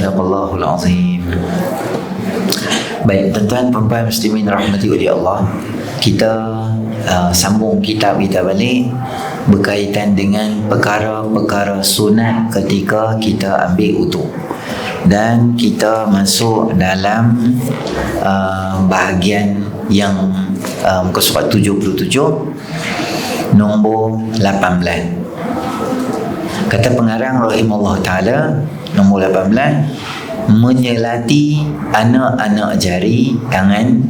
Sadaqallahul azim. Baik, tuan-tuan perempuan muslimin rahmati oleh Allah, kita sambung kitab kita balik berkaitan dengan perkara-perkara sunat ketika kita ambil wudu. Dan kita masuk dalam bahagian yang muka surat 77 nombor 18. Kata pengarang rahimahullah ta'ala, nombor 18, menyelati anak-anak jari tangan,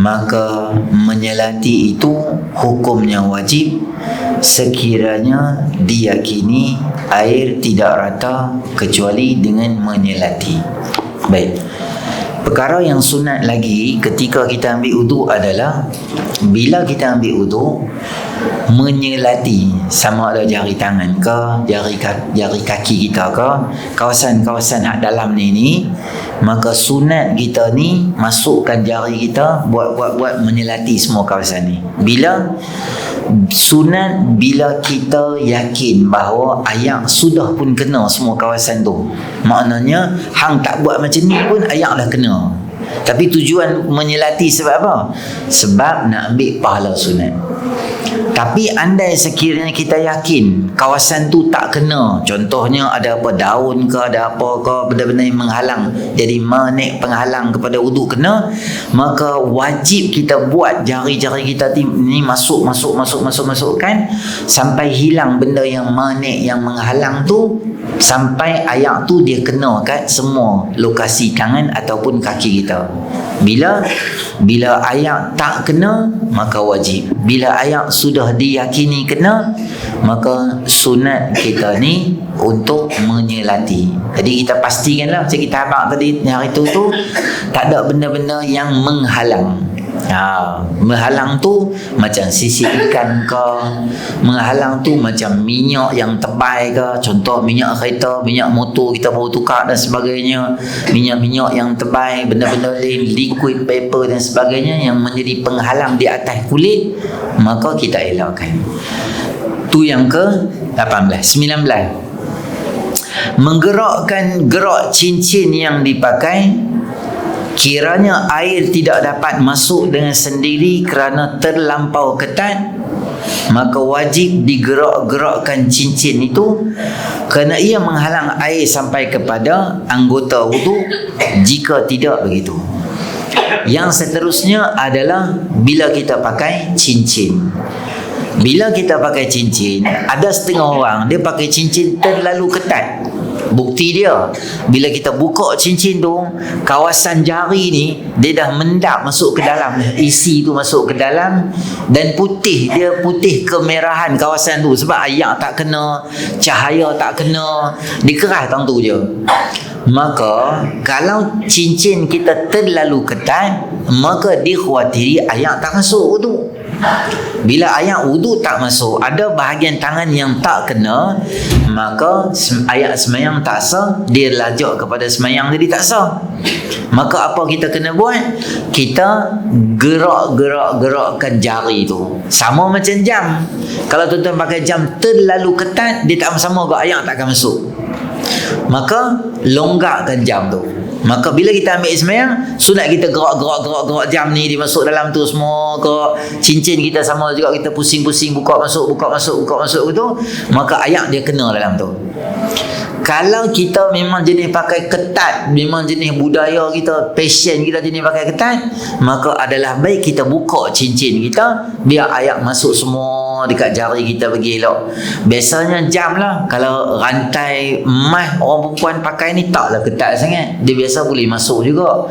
maka menyelati itu hukumnya wajib sekiranya diyakini air tidak rata kecuali dengan menyelati. Baik, perkara yang sunat lagi ketika kita ambil wudu adalah bila kita ambil wudu, menyelati, sama ada jari tangan ke, jari kaki kita ke, kawasan-kawasan hak dalam ni, maka sunat kita ni masukkan jari kita buat menyelati semua kawasan ni. Bila sunat, bila kita yakin bahawa ayak sudah pun kena semua kawasan tu, maknanya hang tak buat macam ni pun ayak dah kena. Tapi tujuan menyelati sebab apa? Sebab nak ambil pahala sunat. Tapi andai sekiranya kita yakin kawasan tu tak kena, contohnya ada apa, daun ke, ada apa ke, benda-benda yang menghalang, jadi manik penghalang kepada wudu kena, maka wajib kita buat jari-jari kita ni masukkan sampai hilang benda yang manik, yang menghalang tu, sampai ayak tu dia kena kat semua lokasi tangan ataupun kaki kita. Bila ayak tak kena, maka wajib. Bila ayak sudah diyakini kena, maka sunat kita ni untuk menyelati. Jadi kita pastikanlah, macam kita abang tadi hari tu tak ada benda-benda yang menghalang. Menghalang tu macam sisik ikan ke, menghalang tu macam minyak yang tebal ke, contoh minyak kereta, minyak motor kita baru tukar dan sebagainya, minyak-minyak yang tebal, benda-benda lain, liquid paper dan sebagainya yang menjadi penghalang di atas kulit, maka kita elakkan. Tu yang ke 18. 19, menggerakkan gerak cincin yang dipakai. Kiranya air tidak dapat masuk dengan sendiri kerana terlampau ketat, maka wajib digerak-gerakkan cincin itu kerana ia menghalang air sampai kepada anggota wudu. Jika tidak begitu, yang seterusnya adalah bila kita pakai cincin. Bila kita pakai cincin, ada setengah orang dia pakai cincin terlalu ketat. Bukti dia, bila kita buka cincin tu, kawasan jari ni dia dah mendap masuk ke dalam, isi tu masuk ke dalam, dan putih, dia putih kemerahan kawasan tu sebab ayak tak kena, cahaya tak kena, dikeras tang tu je. Maka kalau cincin kita terlalu ketat, maka dikhawatiri ayak tak masuk tu. Bila ayak wudu tak masuk, ada bahagian tangan yang tak kena, maka ayak semayang tak sah, dia lajak kepada semayang jadi tak sah. Maka apa kita kena buat? Kita gerakkan jari tu. Sama macam jam. Kalau tuan-tuan pakai jam terlalu ketat, dia tak sama ke, ayak tak akan masuk. Maka longgarkan jam tu. Maka bila kita ambil semayang, sunat kita gerak jam ni dia masuk dalam tu semua ke. Cincin kita sama juga, kita pusing-pusing buka masuk gitu, maka ayak dia kena dalam tu. Kalau kita memang jenis pakai ketat, memang jenis budaya kita, passion kita jenis pakai ketat, maka adalah baik kita buka cincin kita biar ayak masuk semua dekat jari kita bagi elok. Biasanya jam lah, kalau rantai emas orang perempuan pakai ni taklah ketat sangat, dia biasa boleh masuk juga.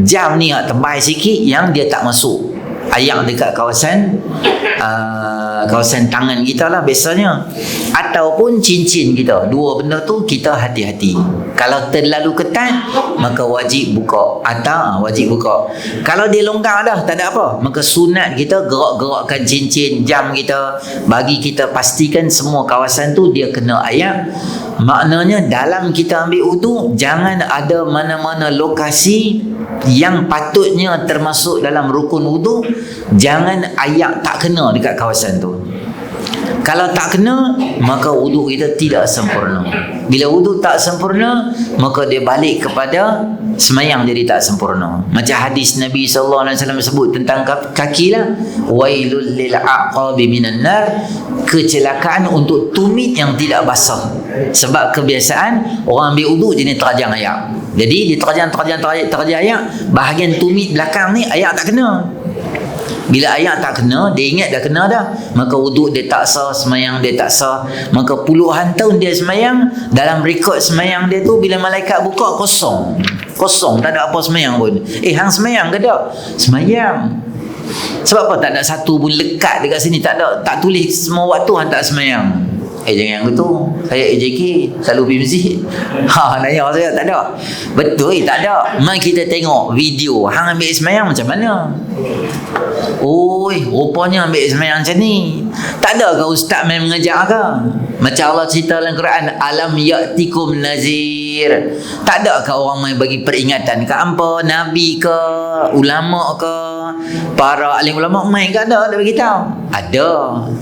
Jam ni tebal sikit yang dia tak masuk ayak dekat kawasan tangan kita lah biasanya, ataupun cincin kita. Dua benda tu kita hati-hati. Kalau terlalu ketat, maka wajib buka, atau wajib buka. Kalau dia longgar dah, tak ada apa, maka sunat kita gerak-gerakkan cincin jam kita, bagi kita pastikan semua kawasan tu dia kena ayak. Maknanya dalam kita ambil wudu, jangan ada mana-mana lokasi yang patutnya termasuk dalam rukun wudu, jangan ayak tak kena dekat kawasan tu. Kalau tak kena, maka wuduk kita tidak sempurna. Bila wuduk tak sempurna, maka dia balik kepada semayang jadi tak sempurna. Macam hadis Nabi SAW sebut tentang kaki lah. Wailul lil aqabi minan nar. Kecelakaan untuk tumit yang tidak basah. Sebab kebiasaan orang ambil wuduk jenis terajang ayak. Jadi dia terajang ayak, bahagian tumit belakang ni ayak tak kena. Bila ayak tak kena, dia ingat dah kena dah, maka wuduk dia tak sah, semayang dia tak sah. Maka puluhan tahun dia semayang, dalam rekod semayang dia tu bila malaikat buka kosong, tak ada apa semayang pun. Hang semayang ke tak? Semayang. Sebab apa tak ada satu pun lekat dekat sini? Tak ada, tak tulis semua waktu hang tak semayang. Jangan gitu. Saya AJK selalu pergi masjid. Nanya saya tak ada. Betul tak ada. Mai kita tengok video hang ambil semayang macam mana. Rupanya ambil semayang macam ni. Tak ada ke ustaz main mengajar ke? Macam Allah cerita dalam Quran, alam ya'tikum nazir. Tak ada ke orang main bagi peringatan ke hampa, nabi ke, ulama ke, para alim ulama main ke? Ada bagi tahu. Ada,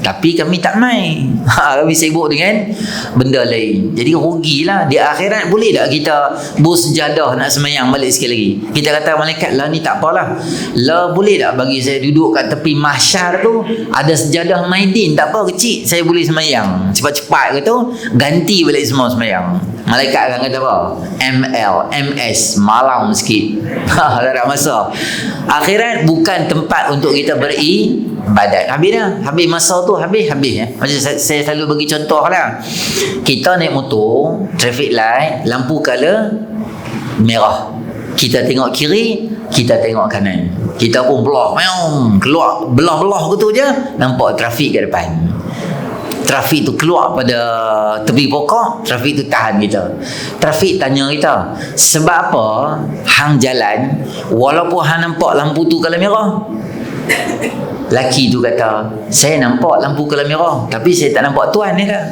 tapi kami tak main. Kami sibuk dengan benda lain. Jadi rugilah. Di akhirat boleh tak kita bersejadah nak semayang balik sekali lagi? Kita kata malaikat, lah ni tak apalah. Lah boleh tak bagi saya duduk kat tepi mahsyar tu, ada sejadah maidin, tak apa kecil, saya boleh semayang. Cepat-cepat kata, ganti balik semua semayang. Malaikat akan kata apa? ML, MS, malam sikit. Tak ada masa. Akhirat bukan tempat untuk kita beribadat. Habis dah. Habis masa tu, habis ya. Macam saya selalu bagi contoh lah. Kita naik motor, traffic light, lampu color merah. Kita tengok kiri, kita tengok kanan. Kita pun keluar belah-belah gitu je, nampak trafik kat depan. Trafik tu keluar pada tepi pokok, trafik tu tahan kita. Trafik tanya kita, sebab apa hang jalan walaupun hang nampak lampu tu kalau merah? Laki tu kata, saya nampak lampu kalau merah, tapi saya tak nampak tuan ni kan.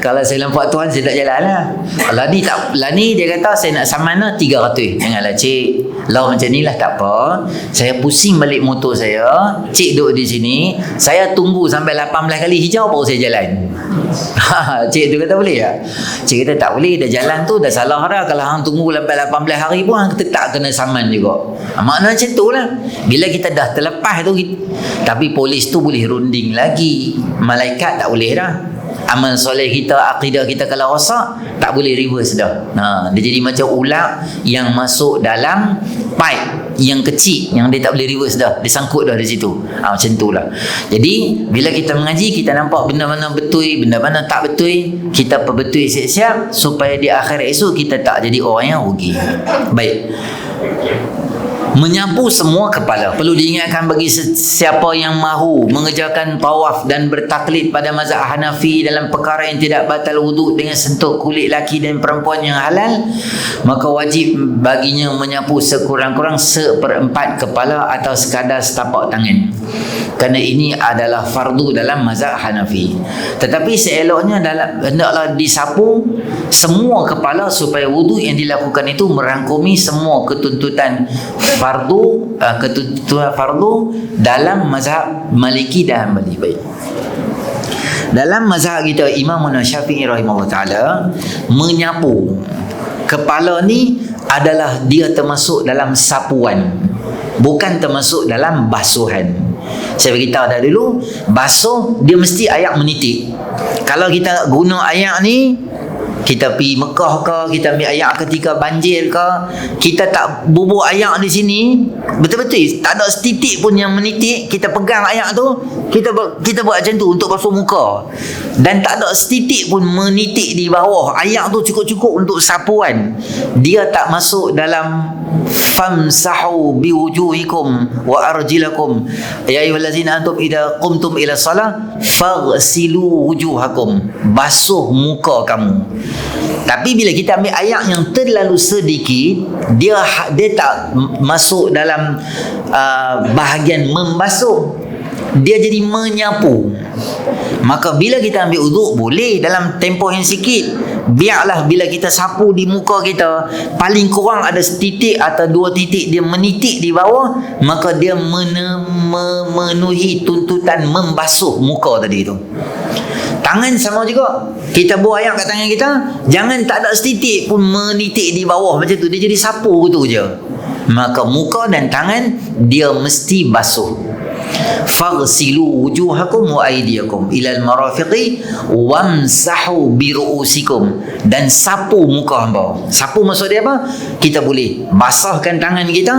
Kalau saya nampak tuan, saya tak jalan lah. Lah ni dia kata, saya nak saman lah 300. Janganlah cik, lah macam ni lah tak apa. Saya pusing balik motor saya, cik duduk di sini, saya tunggu sampai 18 kali hijau baru saya jalan. Cik tu kata boleh tak? Cik kata tak boleh, dah jalan tu dah salah dah. Kalau hang tunggu sampai 18 hari pun hang tak kena saman juga. Makna macam tu lah. Bila kita dah terlepas tu, tapi polis tu boleh runding lagi, malaikat tak boleh dah. Amal soleh kita, akidah kita kalau rosak, tak boleh reverse dah. Dia jadi macam ular yang masuk dalam pipe yang kecil, yang dia tak boleh reverse dah, dia sangkut dah di situ. Macam tu lah. Jadi bila kita mengaji, kita nampak benda mana betul, benda mana tak betul, kita perbetul siap-siap supaya di akhirat esok kita tak jadi orang yang rugi. Baik, menyapu semua kepala. Perlu diingatkan bagi siapa yang mahu mengerjakan tawaf dan bertaklid pada mazhab Hanafi dalam perkara yang tidak batal wuduk dengan sentuh kulit laki dan perempuan yang halal, maka wajib baginya menyapu sekurang-kurang 1/4 kepala atau sekadar setapak tangan. Kerana ini adalah fardu dalam mazhab Hanafi. Tetapi seeloknya hendaklah disapu semua kepala supaya wuduk yang dilakukan itu merangkumi semua ketuntutan fardu dalam mazhab Maliki dan Hanbali. Baik. Dalam mazhab kita, Imam Syafi'i rahimahullah taala, menyapu kepala ni adalah dia termasuk dalam sapuan, bukan termasuk dalam basuhan. Saya beritahu dah dulu, basuh dia mesti ayak menitik. Kalau kita guna ayak ni, kita pergi Mekah ke, kita ambil ayak ketika banjir ke, kita tak bubur ayak di sini, betul-betul tak ada setitik pun yang menitik, kita pegang ayak tu, kita buat macam tu untuk basuh muka, dan tak ada setitik pun menitik di bawah. Ayak tu cukup-cukup untuk sapuan. Dia tak masuk dalam famsahu biwujuhikum wa arjilakum ya ayyuhallazina antum idza qumtum ila salah faghsilu wujuhakum, basuh muka kamu. Tapi bila kita ambil ayak yang terlalu sedikit, dia tak masuk dalam bahagian membasuh. dia jadi menyapu. Maka bila kita ambil uduk, boleh dalam tempoh yang sikit. Biarlah bila kita sapu di muka kita, paling kurang ada setitik atau 2 titik dia menitik di bawah, maka dia memenuhi tuntutan membasuh muka tadi tu. Tangan sama juga. Kita buang air kat tangan kita, jangan tak ada setitik pun menitik di bawah macam tu, dia jadi sapu tu je. Maka muka dan tangan dia mesti basuh. Faghsilu wujuhakum wa aydiyakum ila al-marafiqi wamsahu bi ru'usikum, dan sapu muka hamba. Sapu maksud dia apa? Kita boleh basahkan tangan kita,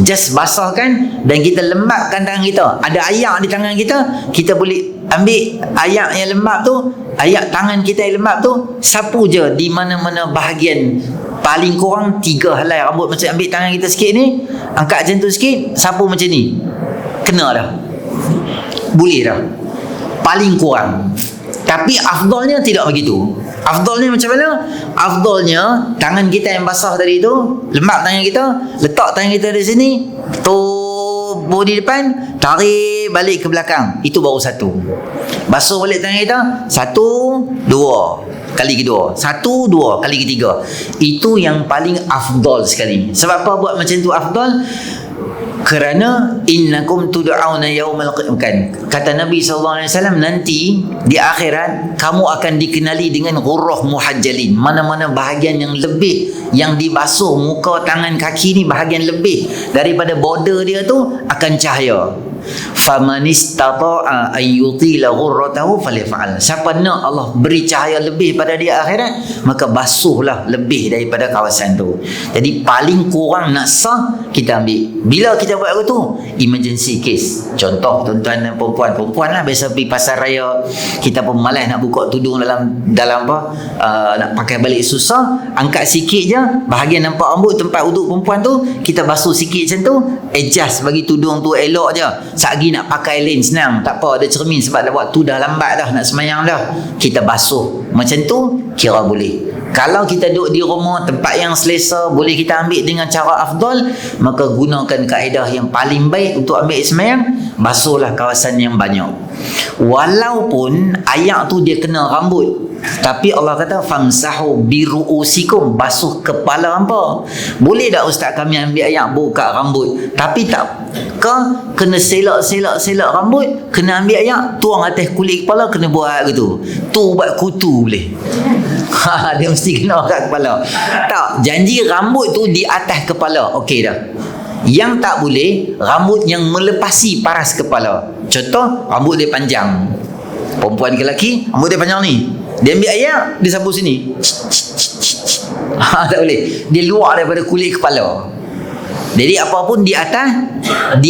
just basahkan, dan kita lembapkan tangan kita. Ada air di tangan kita, kita boleh ambil air yang lembap tu, air tangan kita yang lembap tu, sapu je di mana-mana bahagian. Paling kurang 3 helai rambut. Macam ambil tangan kita sikit ni, angkat macam tu sikit, sapu macam ni, kena dah, boleh dah, paling kurang. Tapi afdalnya tidak begitu. Afdalnya macam mana? Afdalnya tangan kita yang basah tadi tu, lembap tangan kita, letak tangan kita di sini, bodi depan, tarik balik ke belakang, itu baru satu. Basuh balik tangan kita, 1, 2 kali kedua, 1, 2 kali ketiga. Itu yang paling afdal sekali. Sebab apa buat macam tu afdal? Kerana innakum tud'auna yaumal qiyamah. Kata Nabi SAW, nanti di akhirat kamu akan dikenali dengan ghurrah muhajjalin. Mana-mana bahagian yang lebih, yang dibasuh, muka, tangan, kaki ni bahagian lebih daripada border dia tu akan cahaya. Faman istata'a an yutila ghurratahu falyaf'al. Siapa nak Allah beri cahaya lebih pada dia akhirat, maka basuhlah lebih daripada kawasan tu. Jadi paling kurang nak sah, kita ambil. Bila kita buat tu, emergency case. Contoh tuan-tuan dan perempuan lah, biasa pergi pasar raya, kita pun malas nak buka tudung dalam apa, nak pakai balik susah, angkat sikit je, bahagian nampak rambut tempat uduk perempuan tu, kita basuh sikit macam tu, adjust bagi tudung tu elok je. Satgi nak pakai lens senang, tak apa, ada cermin sebab dah waktu dah lambat dah nak semayang dah, kita basuh macam tu, kira boleh. Kalau kita duduk di rumah, tempat yang selesa, boleh kita ambil dengan cara afdal, maka gunakan kaedah yang paling baik untuk ambil semayang, basuhlah kawasan yang banyak. Walaupun air tu dia kena rambut, tapi Allah kata famsahu biru'usikum, basuh kepala hangpa. Boleh tak ustaz kami ambil air buka rambut, tapi tak kena selak rambut, kena ambil air tuang atas kulit kepala, kena buat gitu. Tu buat kutu boleh. Dia mesti kena kat kepala. Tak, janji rambut tu di atas kepala, okey dah. Yang tak boleh, rambut yang melepasi paras kepala. Contoh, rambut dia panjang, perempuan ke lelaki, rambut dia panjang ni, dia ambil air, dia sapu sini. Tak boleh. Dia luar daripada kulit kepala. Jadi apapun di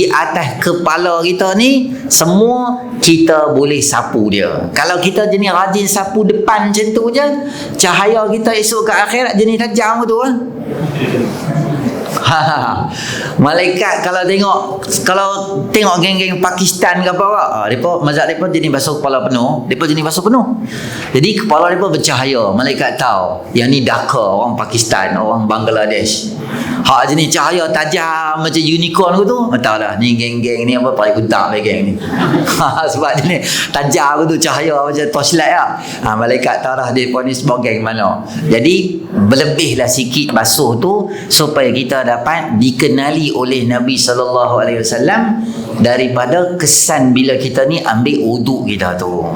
atas kepala kita ni, semua kita boleh sapu dia. Kalau kita jenis rajin sapu depan macam tu je, cahaya kita esok ke akhirat jenis tajam tu lah. Malaikat kalau tengok geng-geng Pakistan ke apa, depa mazhab depa jenis basuh kepala penuh, depa jenis basuh penuh. Jadi kepala depa bercahaya, malaikat tahu yang ni Dhaka, orang Pakistan, orang Bangladesh. Hak jenis cahaya tajam macam unicorn tu, tahu dah ni geng-geng ni apa, pakai kuntak geng ni. Sebab dia ni tajam tu, cahaya macam torchlight lah. Malaikat tahu dah depa ni sebab geng mana. Jadi berlebihlah sikit basuh tu supaya kita dapat dikenali oleh Nabi SAW daripada kesan bila kita ni ambil uduk kita tu.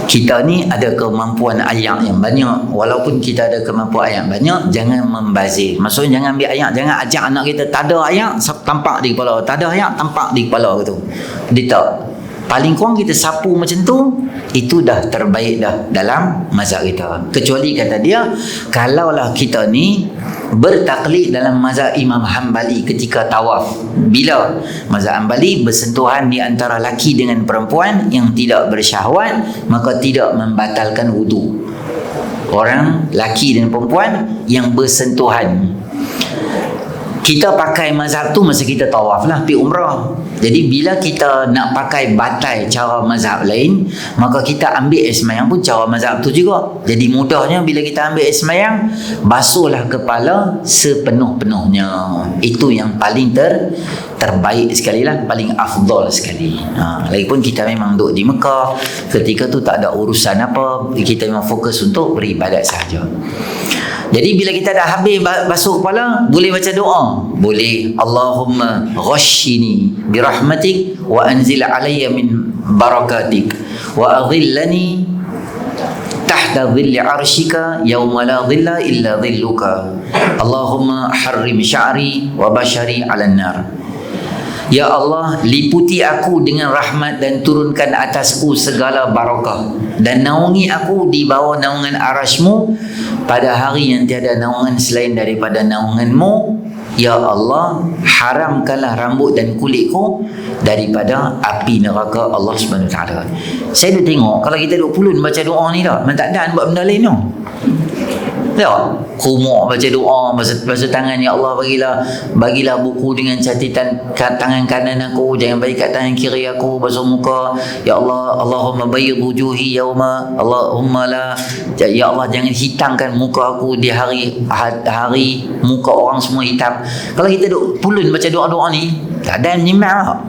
Kita ni ada kemampuan air yang banyak. Walaupun kita ada kemampuan air yang banyak, jangan membazir. Maksudnya jangan ambil air, jangan ajak anak kita tak ada air tampak di kepala, tak ada air tampak di kepala gitu. Dia tak. Paling kurang kita sapu macam tu, itu dah terbaik dah dalam mazhab kita. Kecuali kata dia, kalaulah kita ni bertaklid dalam mazhab Imam Hanbali ketika tawaf. Bila mazhab Hanbali bersentuhan di antara laki dengan perempuan yang tidak bersyahwat, maka tidak membatalkan wudu. Orang laki dan perempuan yang bersentuhan, kita pakai mazhab tu masa kita tawaf lah, pergi umrah. Jadi bila kita nak pakai batai cara mazhab lain, maka kita ambil air semayang pun cara mazhab tu juga. Jadi mudahnya bila kita ambil air semayang, basuhlah kepala sepenuh-penuhnya. Itu yang paling terbaik sekali lah, paling afdal sekali. Lagipun kita memang duduk di Mekah, ketika tu tak ada urusan apa, kita memang fokus untuk beribadat sahaja. Jadi bila kita dah habis basuh kepala, boleh baca doa. Boleh. Allahumma ghashini birahmatik wa anzil alayya min barakatik wa adhillani tahta dhilli arshika yawma la dhilla illa dhilluka. Allahumma harrim sya'ri wa bashari 'alan nar. Ya Allah, liputi aku dengan rahmat dan turunkan atasku segala barakah, dan naungi aku di bawah naungan arasy-Mu pada hari yang tiada naungan selain daripada naungan-Mu. Ya Allah, haramkanlah rambut dan kulitku daripada api neraka Allah Subhanahu Wa Taala. Saya dah tengok kalau kita duk pulun baca doa ni dah, memang tak ada buat benda lain tau. Tak, kumuk baca doa, basuh tangan, ya Allah bagilah buku dengan catatan kat tangan kanan aku, jangan bagi kat tangan kiri aku. Basuh muka, ya Allah, Allahumma bayyid wujuhi yauma, Allahumma la, ya Allah jangan hitamkan muka aku di hari muka orang semua hitam. Kalau kita duk pulun baca doa-doa ni, tak ada menyimbang lah.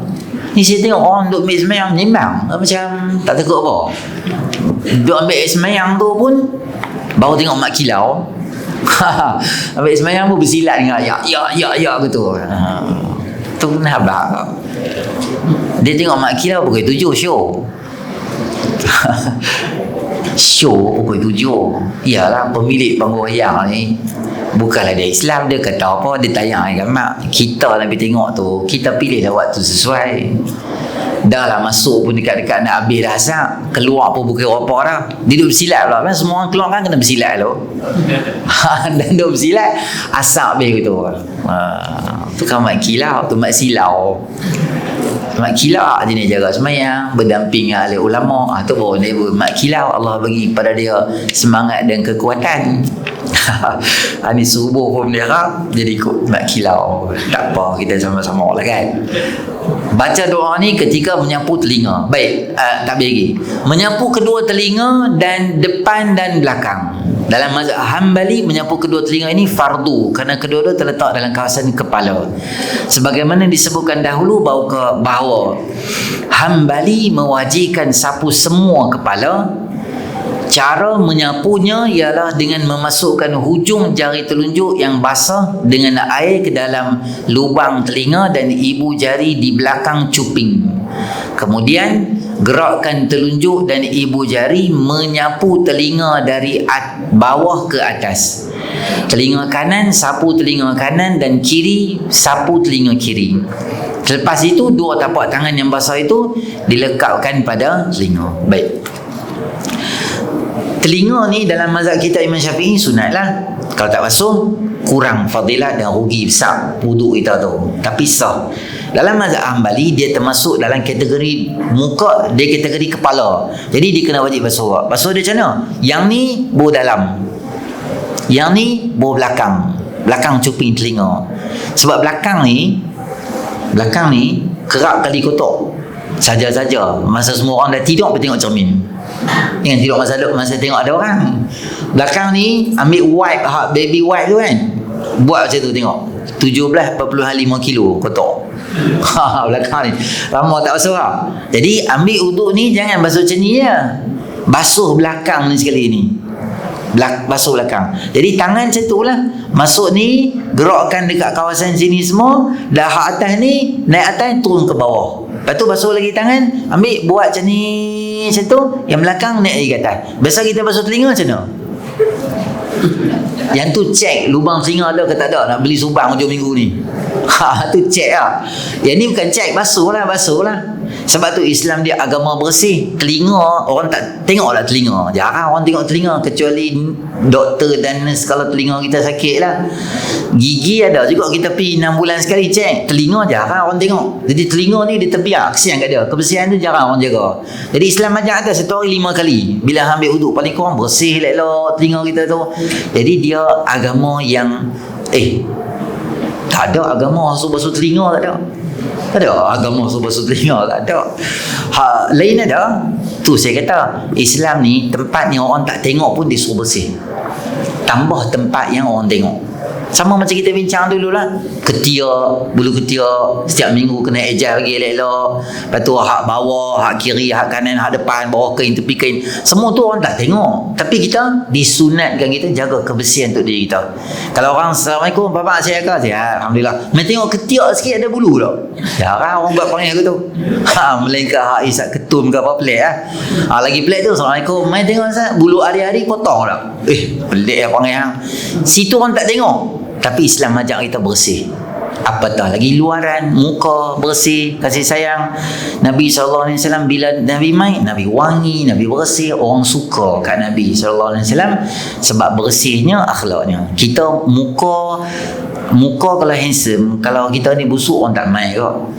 Ni saya tengok orang duk ambil semayang menyimbang, macam tak takut apa. Duk ambil semayang tu pun baru tengok mak kilau. Ambil semayang pun bersilat dengan ya gitu. Tu kenapa? Dia tengok mak kilau pukul 7 show. Show pukul 7. Iyalah, pemilik panggung wayang ni bukanlah dia Islam, dia kata apa, dia tayang kan mak. Kita nak pergi tengok tu, kita pilihlah waktu sesuai. Dah lah masuk pun dekat-dekat nak habis dah asap, keluar pun bukan apa dah. Dia duduk bersilat pula kan, semua orang keluar kan kena bersilat tu. Dan duduk bersilat asap habis tu. Tu kan mak kilau, tu mak silau. Mak kilau jenis jaga semayang, berdamping dengan ahli ulama. Tu baru dia mak kilau, Allah bagi pada dia semangat dan kekuatan. Ini subuh pun berderap, jadi ikut mak kilau. Tak apa, kita sama-sama lah kan. Baca doa ni ketika menyapu telinga. Baik, tak lagi. Menyapu kedua telinga dan depan dan belakang. Dalam mazhab Hambali, menyapu kedua telinga ini fardu kerana kedua-dua terletak dalam kawasan kepala. Sebagaimana disebutkan dahulu bahawa Hambali mewajibkan sapu semua kepala. Cara menyapunya ialah dengan memasukkan hujung jari telunjuk yang basah dengan air ke dalam lubang telinga dan ibu jari di belakang cuping. Kemudian gerakkan telunjuk dan ibu jari menyapu telinga dari bawah ke atas. Telinga kanan sapu telinga kanan dan kiri sapu telinga kiri. Selepas itu dua tapak tangan yang basah itu dilekapkan pada telinga. Baik. Telinga ni dalam mazhab kita Imam Syafi'i sunat lah. Kalau tak basuh, kurang fadilat dan rugi besar wuduk kita tu. Tapi sah. Dalam mazhab Hambali, dia termasuk dalam kategori muka, dia kategori kepala. Jadi dia kena wajib basuh. Basuh dia macam mana? Yang ni bau dalam, yang ni bau belakang, belakang cuping telinga. Sebab belakang ni kerap kali kotor. Saja-saja masa semua orang dah tidur, pergi tengok cermin. Jangan tidur masa tengok ada orang. Belakang ni ambil wipe, baby wipe tu kan, buat macam tu, tengok 17.5 kilo kotor. Belakang ni lama tak basuh lah. Jadi ambil uduk ni jangan basuh macam ni je, basuh belakang ni sekali ni, basuh belakang. Jadi tangan macam tu lah, masuk ni gerakkan dekat kawasan sini semua, dah hak atas ni naik atas turun ke bawah. Lepas tu basuh lagi tangan, ambil buat macam ni, macam tu, yang belakang naik lagi ke atas. Biasa kita basuh telinga macam mana? Yang tu cek lubang telinga ada ke tak ada, nak beli subang hujung minggu ni. Tu cek lah. Yang ni bukan cek, basuh lah. Sebab tu Islam dia agama bersih. Telinga, orang tak tengok lah telinga. Jarang orang tengok telinga, kecuali doktor dan nurse kalau telinga kita sakit lah. Gigi ada juga, kita pergi 6 bulan sekali cek. Telinga jarang orang tengok. Jadi telinga ni dia terbiar, kesian kat dia. Kebersihan tu jarang orang jaga. Jadi Islam ajar atas satu hari 5 kali. Bila ambil uduk, paling kurang bersih elok telinga kita tu. Jadi dia agama yang tak ada agama suruh basuh telinga, tak ada. Ada agama basuh telinga, tak ada. Lain ada. Tu saya kata, Islam ni tempat yang orang tak tengok pun disuruh bersih. Tambah tempat yang orang tengok. Sama macam kita bincang dulu lah, ketiak, bulu ketiak setiap minggu kena ejar lagi elok-elok. Lepas tu hak bawah, hak kiri, hak kanan, hak depan, bawah kain, tepi kain, semua tu orang tak tengok. Tapi kita disunatkan kita jaga kebersihan untuk diri kita. Kalau orang Assalamualaikum, bapak saya kata, ya Alhamdulillah, main tengok ketiak sikit ada bulu tak? Jarang orang buat panggil aku tu. Melainkan hak isap ketum ke apa, pelik lah. Lagi pelik tu, Assalamualaikum, main tengok bulu hari-hari potong tak? Pelik lah panggil hang. Situ orang tak tengok. Tapi Islam ajak kita bersih. Apatah lagi luaran, muka bersih, kasih sayang. Nabi SAW bila Nabi main, Nabi wangi, Nabi bersih, orang suka kat Nabi SAW sebab bersihnya akhlaknya. Kita muka kalau handsome, kalau kita ni busuk orang tak main kok.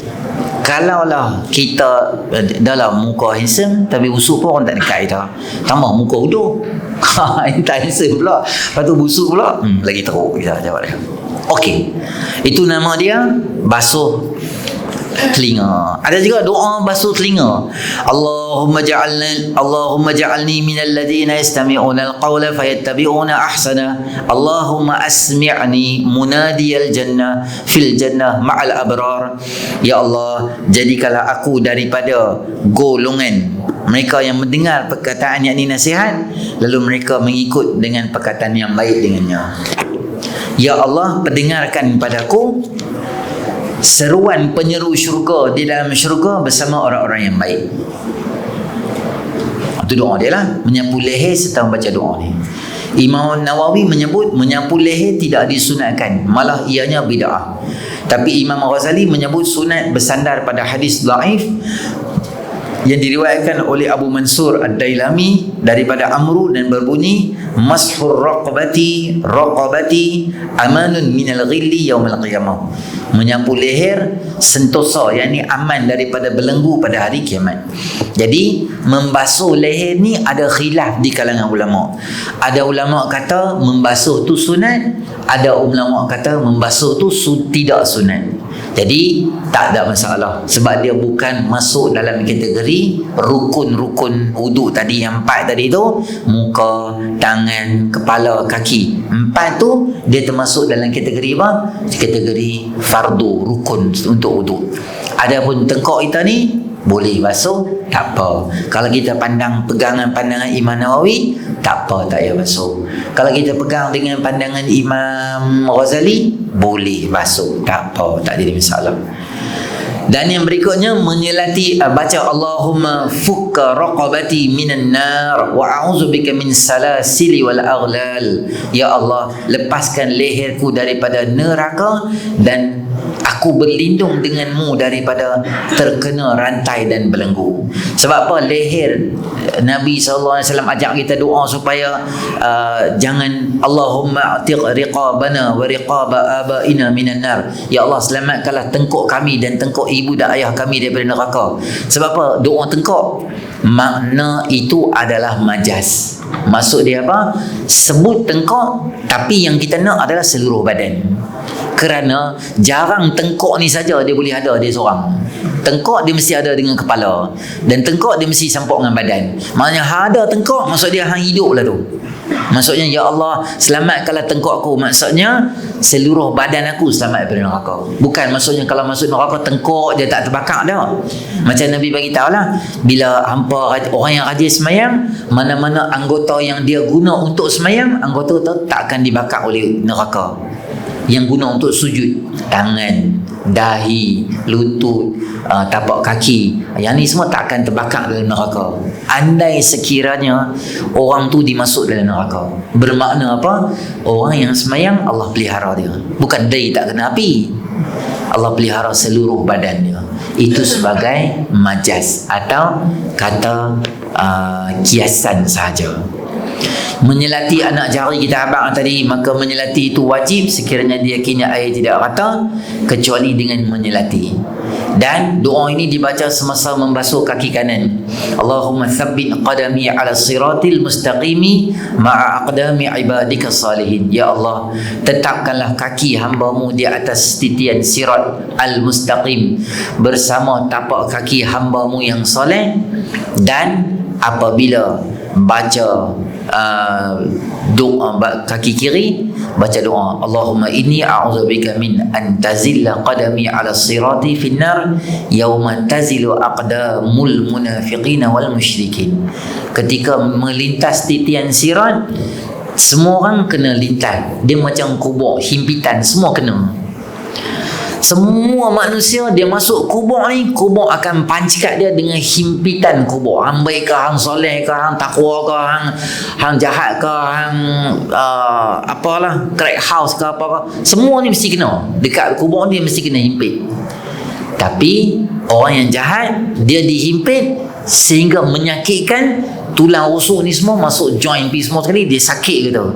Kalau lah kita dalam muka handsome tapi busuk pun orang tak dekat kita. Tambah muka uduh. Tak handsome pula. Lepas tu busuk pula. Lagi teruk kita jawab dia. Okey. Itu nama dia basuh telinga. Ada juga doa basuh telinga. Allahumma ja'alni minal ladzina yastami'una al-qawla fayattabi'una ahsana. Allahumma asmi'ni munadiyal jannah fil jannah ma'al abrar. Ya Allah, jadikanlah aku daripada golongan mereka yang mendengar perkataan yakni nasihat lalu mereka mengikut dengan perkataan yang baik dengannya. Ya Allah, pendengarkan padaku seruan penyeru syurga di dalam syurga bersama orang-orang yang baik. Itu doa dia lah, menyapu leher serta membaca doa ni. Imam Nawawi menyebut menyapu leher tidak disunatkan, malah ianya bid'ah. Tapi Imam Ghazali menyebut sunat bersandar pada hadis dhaif yang diriwayatkan oleh Abu Mansur Ad-Dailami daripada Amru dan berbunyi mashur raqabati amanun minal ghilli yaumil qiyamah. Menyapu leher sentosa, yakni aman daripada belenggu pada hari kiamat. Jadi membasuh leher ni ada khilaf di kalangan ulama. Ada ulama kata membasuh tu sunat, ada ulama kata membasuh tu tidak sunat. Jadi tak ada masalah sebab dia bukan masuk dalam kategori rukun-rukun wuduk tadi yang 4 tadi tu, muka, tangan, kepala, kaki. 4 tu dia termasuk dalam kategori apa? Kategori fardu, rukun untuk wuduk. Adapun tengkok kita ni boleh basuh, tak apa. Kalau kita pandang pegangan pandangan Imam Nawawi, tak apa, tak payah basuh. Kalau kita pegang dengan pandangan Imam Ghazali, boleh basuh, tak apa, tak jadi masalah. Dan yang berikutnya menyelati baca Allahumma fukka raqabati minan nar wa a'udzubika min salasili wal aghlal. Ya Allah, lepaskan leherku daripada neraka dan aku berlindung denganmu daripada terkena rantai dan belenggu. Sebab apa? Leher Nabi SAW ajak kita doa supaya jangan Allahumma atiq riqabana wa riqaba abaina minan nar. Ya Allah, selamatkanlah tengkuk kami dan tengkuk ibu dan ayah kami daripada neraka. Sebab apa? Doa tengkuk makna itu adalah majaz. Maksud dia apa? Sebut tengkuk tapi yang kita nak adalah seluruh badan. Kerana jarang tengkok ni saja dia boleh ada dia seorang. Tengkok dia mesti ada dengan kepala, dan tengkok dia mesti sampuk dengan badan. Maknanya ada tengkok maksud dia hang hidup lah tu. Maksudnya ya Allah, selamatkanlah tengkok aku. Maksudnya seluruh badan aku selamat daripada neraka. Bukan maksudnya kalau masuk neraka tengkok dia tak terbakar dah. Macam Nabi bagi tahu lah, bila hampa orang yang rajin semayang, mana-mana anggota yang dia guna untuk semayang, anggota tu tak akan dibakar oleh neraka. Yang guna untuk sujud, tangan, dahi, lutut, tapak kaki, yang ni semua tak akan terbakar dalam neraka. Andai sekiranya orang tu dimasuk dalam neraka, bermakna apa? Orang yang semayang Allah pelihara dia, bukan dia tak kena api, Allah pelihara seluruh badan dia. Itu sebagai majaz atau kata kiasan sahaja. menyelati anak jari kita abang tadi, maka menyelati itu wajib sekiranya dia yakini air tidak rata kecuali dengan menyelati. Dan doa ini dibaca semasa membasuh kaki kanan. Allahumma thabbit qadami ala siratil mustaqimi ma'a aqdami ibadika salihin. Ya Allah, tetapkanlah kaki hamba-Mu di atas titian sirat al-mustaqim bersama tapak kaki hamba-Mu yang soleh. Dan apabila baca doa kaki kiri, baca doa Allahumma inni a'udzubika min an tazilla qadami 'ala sirati finnar yauma tazilu aqdamul munafiqina wal musyrikin. Ketika melintas titian sirat, semua orang kena lintas. Dia macam kubur, himpitan, semua kena. Semua manusia dia masuk kubur ni, kubur akan pancikat dia dengan himpitan kubur. Hang baik ke, hang soleh ke, hang takwa ke, hang jahat ke, hang apalah, crack house ke apa ke, semua ni mesti kena. Dekat kubur ni mesti kena himpit. Tapi orang yang jahat dia dihimpit sehingga menyakitkan tulang rusuk ni semua, masuk joint pi semua sekali, dia sakit gitu.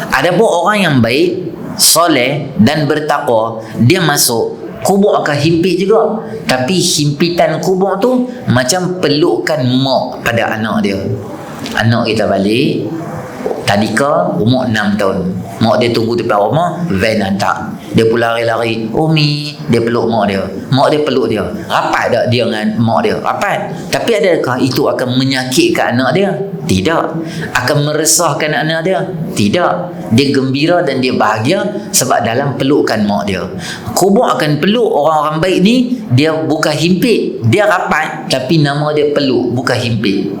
Adapun orang yang baik, soleh dan bertakwa, dia masuk kubur akan himpit juga, tapi himpitan kubur tu macam pelukan mak pada anak dia. Anak kita balik tadika umur 6 tahun, mak dia tunggu depan rumah, van hantar, dia pun lari-lari, Umi, dia peluk mak dia, mak dia peluk dia. Rapat tak dia dengan mak dia? Rapat. Tapi adakah itu akan menyakitkan anak dia? Tidak. Akan meresahkan anak dia? Tidak. Dia gembira dan dia bahagia sebab dalam pelukan mak dia. Kubur akan peluk orang-orang baik ni, dia bukan himpit, dia rapat, tapi nama dia peluk, bukan himpit.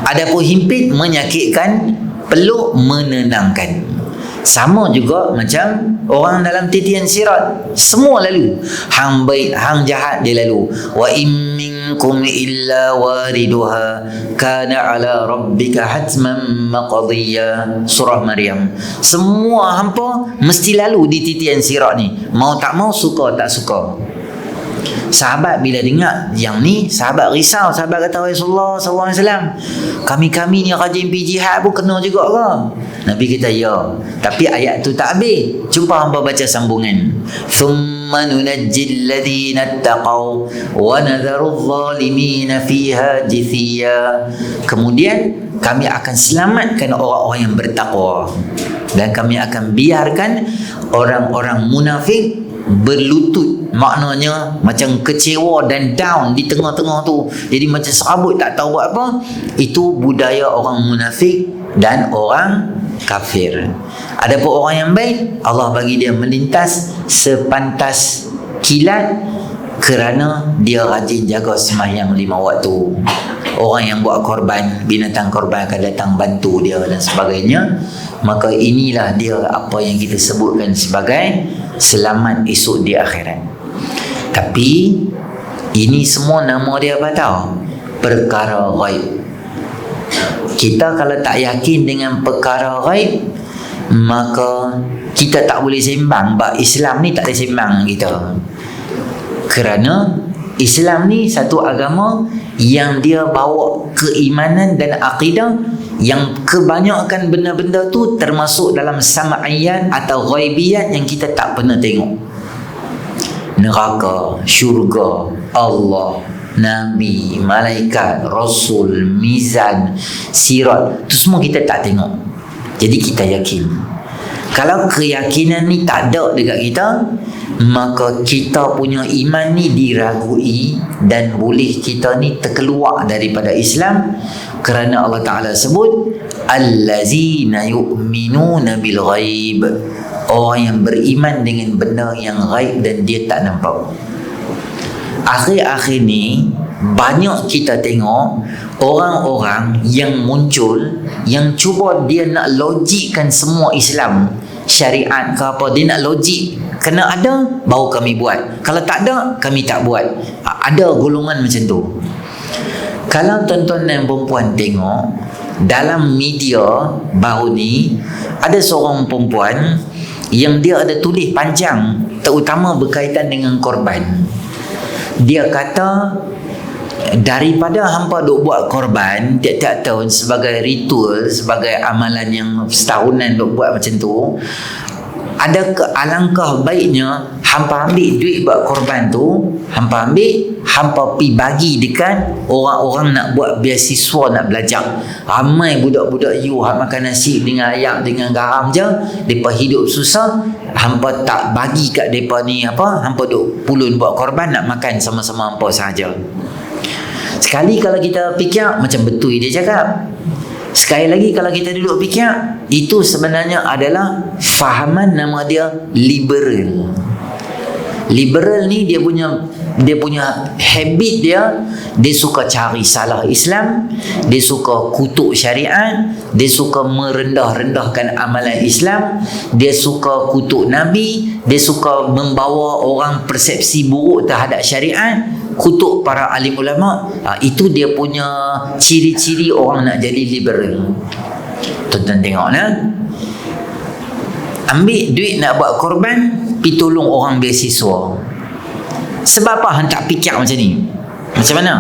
Adapun himpit menyakitkan, peluk menenangkan. Sama juga macam orang dalam titian sirat, semua lalu. Hang baik, hang jahat, dia lalu. Wa in minkum illa wariduha kana ala rabbika hatman maqdiya. Surah Maryam. Semua hampa mesti lalu di titian sirat ni, mau tak mau, suka tak suka. Sahabat bila dengar yang ni, sahabat risau. Sahabat kata, Rasulullah SAW, kami-kami ni rajin pergi jihad pun kena juga ke? Nabi kata, ya. Tapi ayat tu tak habis. Jumpa hamba baca sambungan. Thumma nunajjil ladhina taqaw wa nadharul zalimina fiha jithiya. Kemudian kami akan selamatkan orang-orang yang bertakwa, dan kami akan biarkan orang-orang munafik berlutut. Maknanya macam kecewa dan down di tengah-tengah tu, jadi macam serabut tak tahu buat apa. Itu budaya orang munafik dan orang kafir. Adapun orang yang baik, Allah bagi dia melintas sepantas kilat kerana dia rajin jaga sembahyang 5 waktu. Orang yang buat korban, binatang korban akan datang bantu dia dan sebagainya. Maka inilah dia apa yang kita sebutkan sebagai selamat esok di akhirat. Tapi ini semua nama dia apa tahu? Perkara ghaib. Kita kalau tak yakin dengan perkara ghaib, maka kita tak boleh sembang. Sebab Islam ni tak boleh sembang kita. Kerana Islam ni satu agama yang dia bawa keimanan dan akidah yang kebanyakan benda-benda tu termasuk dalam sama'iyat atau ghaibiyat yang kita tak pernah tengok. Neraka, syurga, Allah, Nabi, malaikat, Rasul, mizan, sirat, tu semua kita tak tengok. Jadi kita yakin. Kalau keyakinan ni tak ada dekat kita, maka kita punya iman ni diragui dan boleh kita ni terkeluar daripada Islam. Kerana Allah Ta'ala sebut allazina yu'minuna bil ghaib, orang yang beriman dengan benda yang ghaib dan dia tak nampak. Akhir-akhir ni banyak kita tengok orang-orang yang muncul yang cuba dia nak logikkan semua Islam, syariat ke apa, dia nak logik. Kena ada baru kami buat, kalau tak ada kami tak buat. Ada golongan macam tu. Kalau tuan-tuan dan perempuan tengok dalam media baru ni, ada seorang perempuan yang dia ada tulis panjang, terutama berkaitan dengan korban. Dia kata daripada hampa duk buat korban tiap-tiap tahun sebagai ritual, sebagai amalan yang setahunan duk buat macam tu, alangkah baiknya hampa ambil duit buat korban tu, hampa pergi bagi dekat orang-orang nak buat beasiswa, nak belajar. Ramai budak-budak you hak makan nasi dengan ayam dengan garam je, depa hidup susah, hampa tak bagi kat depa ni hampa duk pulun buat korban nak makan sama-sama hampa sahaja. Sekali kalau kita fikir macam betul dia cakap. Sekali lagi kalau kita duduk fikir, itu sebenarnya adalah fahaman nama dia liberal. Liberal ni dia punya habit dia suka cari salah Islam, dia suka kutuk syariat, dia suka merendah-rendahkan amalan Islam, dia suka kutuk Nabi, dia suka membawa orang persepsi buruk terhadap syariat, kutuk para alim ulama. Itu dia punya ciri-ciri orang nak jadi liberal. Tuan-tuan tengok nah. Ambil duit nak buat korban, pergi tolong orang beasiswa. Sebab apa hang tak fikir macam ni? Macam mana?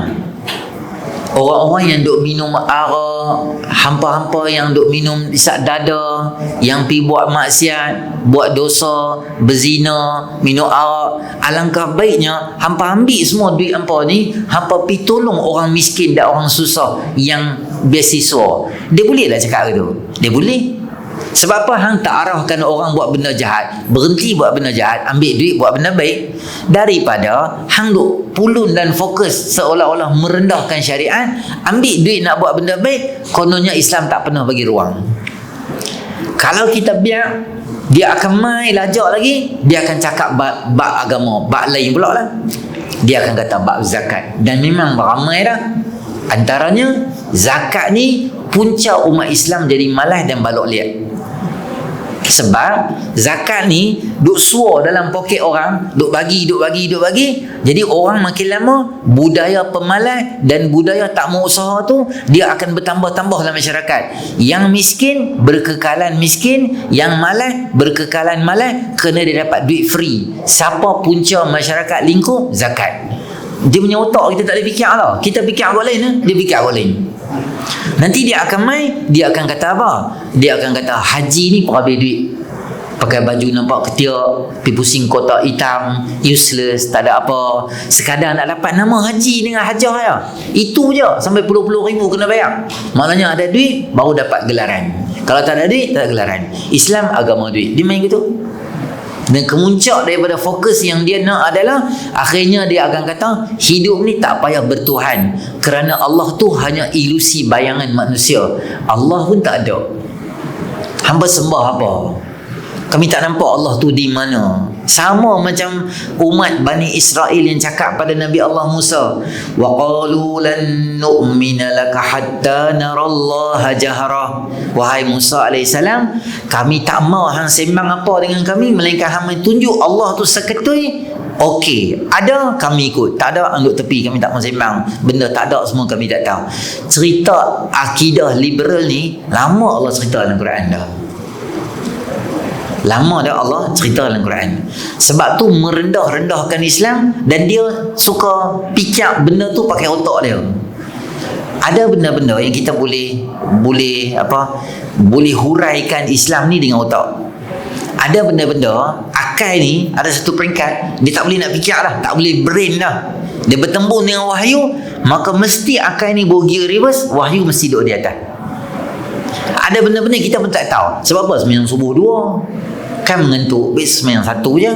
Orang-orang yang duk minum arak, hampa-hampa yang duk minum isak dada, yang pergi buat maksiat, buat dosa, berzina, minum arak, alangkah baiknya hampa ambil semua duit hampa ni, hampa pergi tolong orang miskin dan orang susah yang beasiswa. Dia boleh lah cakap gitu. Dia boleh. Sebab apa hang tak arahkan orang buat benda jahat, berhenti buat benda jahat, ambil duit buat benda baik, daripada hang duk pulun dan fokus seolah-olah merendahkan syariat, ambil duit nak buat benda baik, kononnya Islam tak pernah bagi ruang. Kalau kita biar, dia akan mai lajak lagi, dia akan cakap bab agama, bab lain pula lah. Dia akan kata bab zakat, dan memang ramai dah. Antaranya zakat ni punca umat Islam jadi malas dan balok liat. Sebab zakat ni duk suar dalam poket orang, duk bagi. Jadi orang makin lama budaya pemalas dan budaya tak mau usaha tu dia akan bertambah-tambah dalam masyarakat. Yang miskin berkekalan miskin, yang malas berkekalan malas kerana dia dapat duit free. Siapa punca masyarakat lingkup? Zakat. Dia punya otak kita tak boleh fikir lah. Kita fikir apa lain, dia fikir apa lain. Nanti dia akan dia akan kata apa? Dia akan kata haji ni habis duit. Pakai baju nampak ketiak, pergi pusing kotak hitam, useless, tak ada apa. Sekadar nak dapat nama haji dengan hajah ya. Itu je, sampai puluh-puluh ribu kena bayar. Maknanya ada duit baru dapat gelaran. Kalau tak ada duit, tak ada gelaran. Islam agama duit. Dia main gitu. Dan kemuncak daripada fokus yang dia nak adalah akhirnya dia akan kata hidup ni tak payah bertuhan, kerana Allah tu hanya ilusi bayangan manusia. Allah pun tak ada. Hamba sembah apa? Kami tak nampak Allah tu di mana. Sama macam umat Bani Israel yang cakap pada Nabi Allah Musa, wa qalu lan nu'mina laka hatta narallaha jahra. Wahai Musa AS, kami tak mau hang sembang apa dengan kami melainkan hang tunjuk Allah tu seketui. Okey, ada kami ikut, tak ada anggap tepi, kami tak mau sembang. Benda tak ada semua kami tak tahu. Cerita akidah liberal ni lama Allah cerita dalam Quran dah. Lama dah Allah cerita dalam Quran. Sebab tu merendah-rendahkan Islam, dan dia suka fikir benda tu pakai otak dia. Ada benda-benda yang kita boleh huraikan Islam ni dengan otak. Ada benda-benda akal ni ada satu peringkat dia tak boleh nak fikir dah, tak boleh brain dah. Dia bertembung dengan wahyu, maka mesti akal ni gear reverse, wahyu mesti duduk di atas. Ada benda-benda kita pun tak tahu. Sebab apa? Sembahyang subuh 2 kan mengantuk, bes sembahyang 1 je.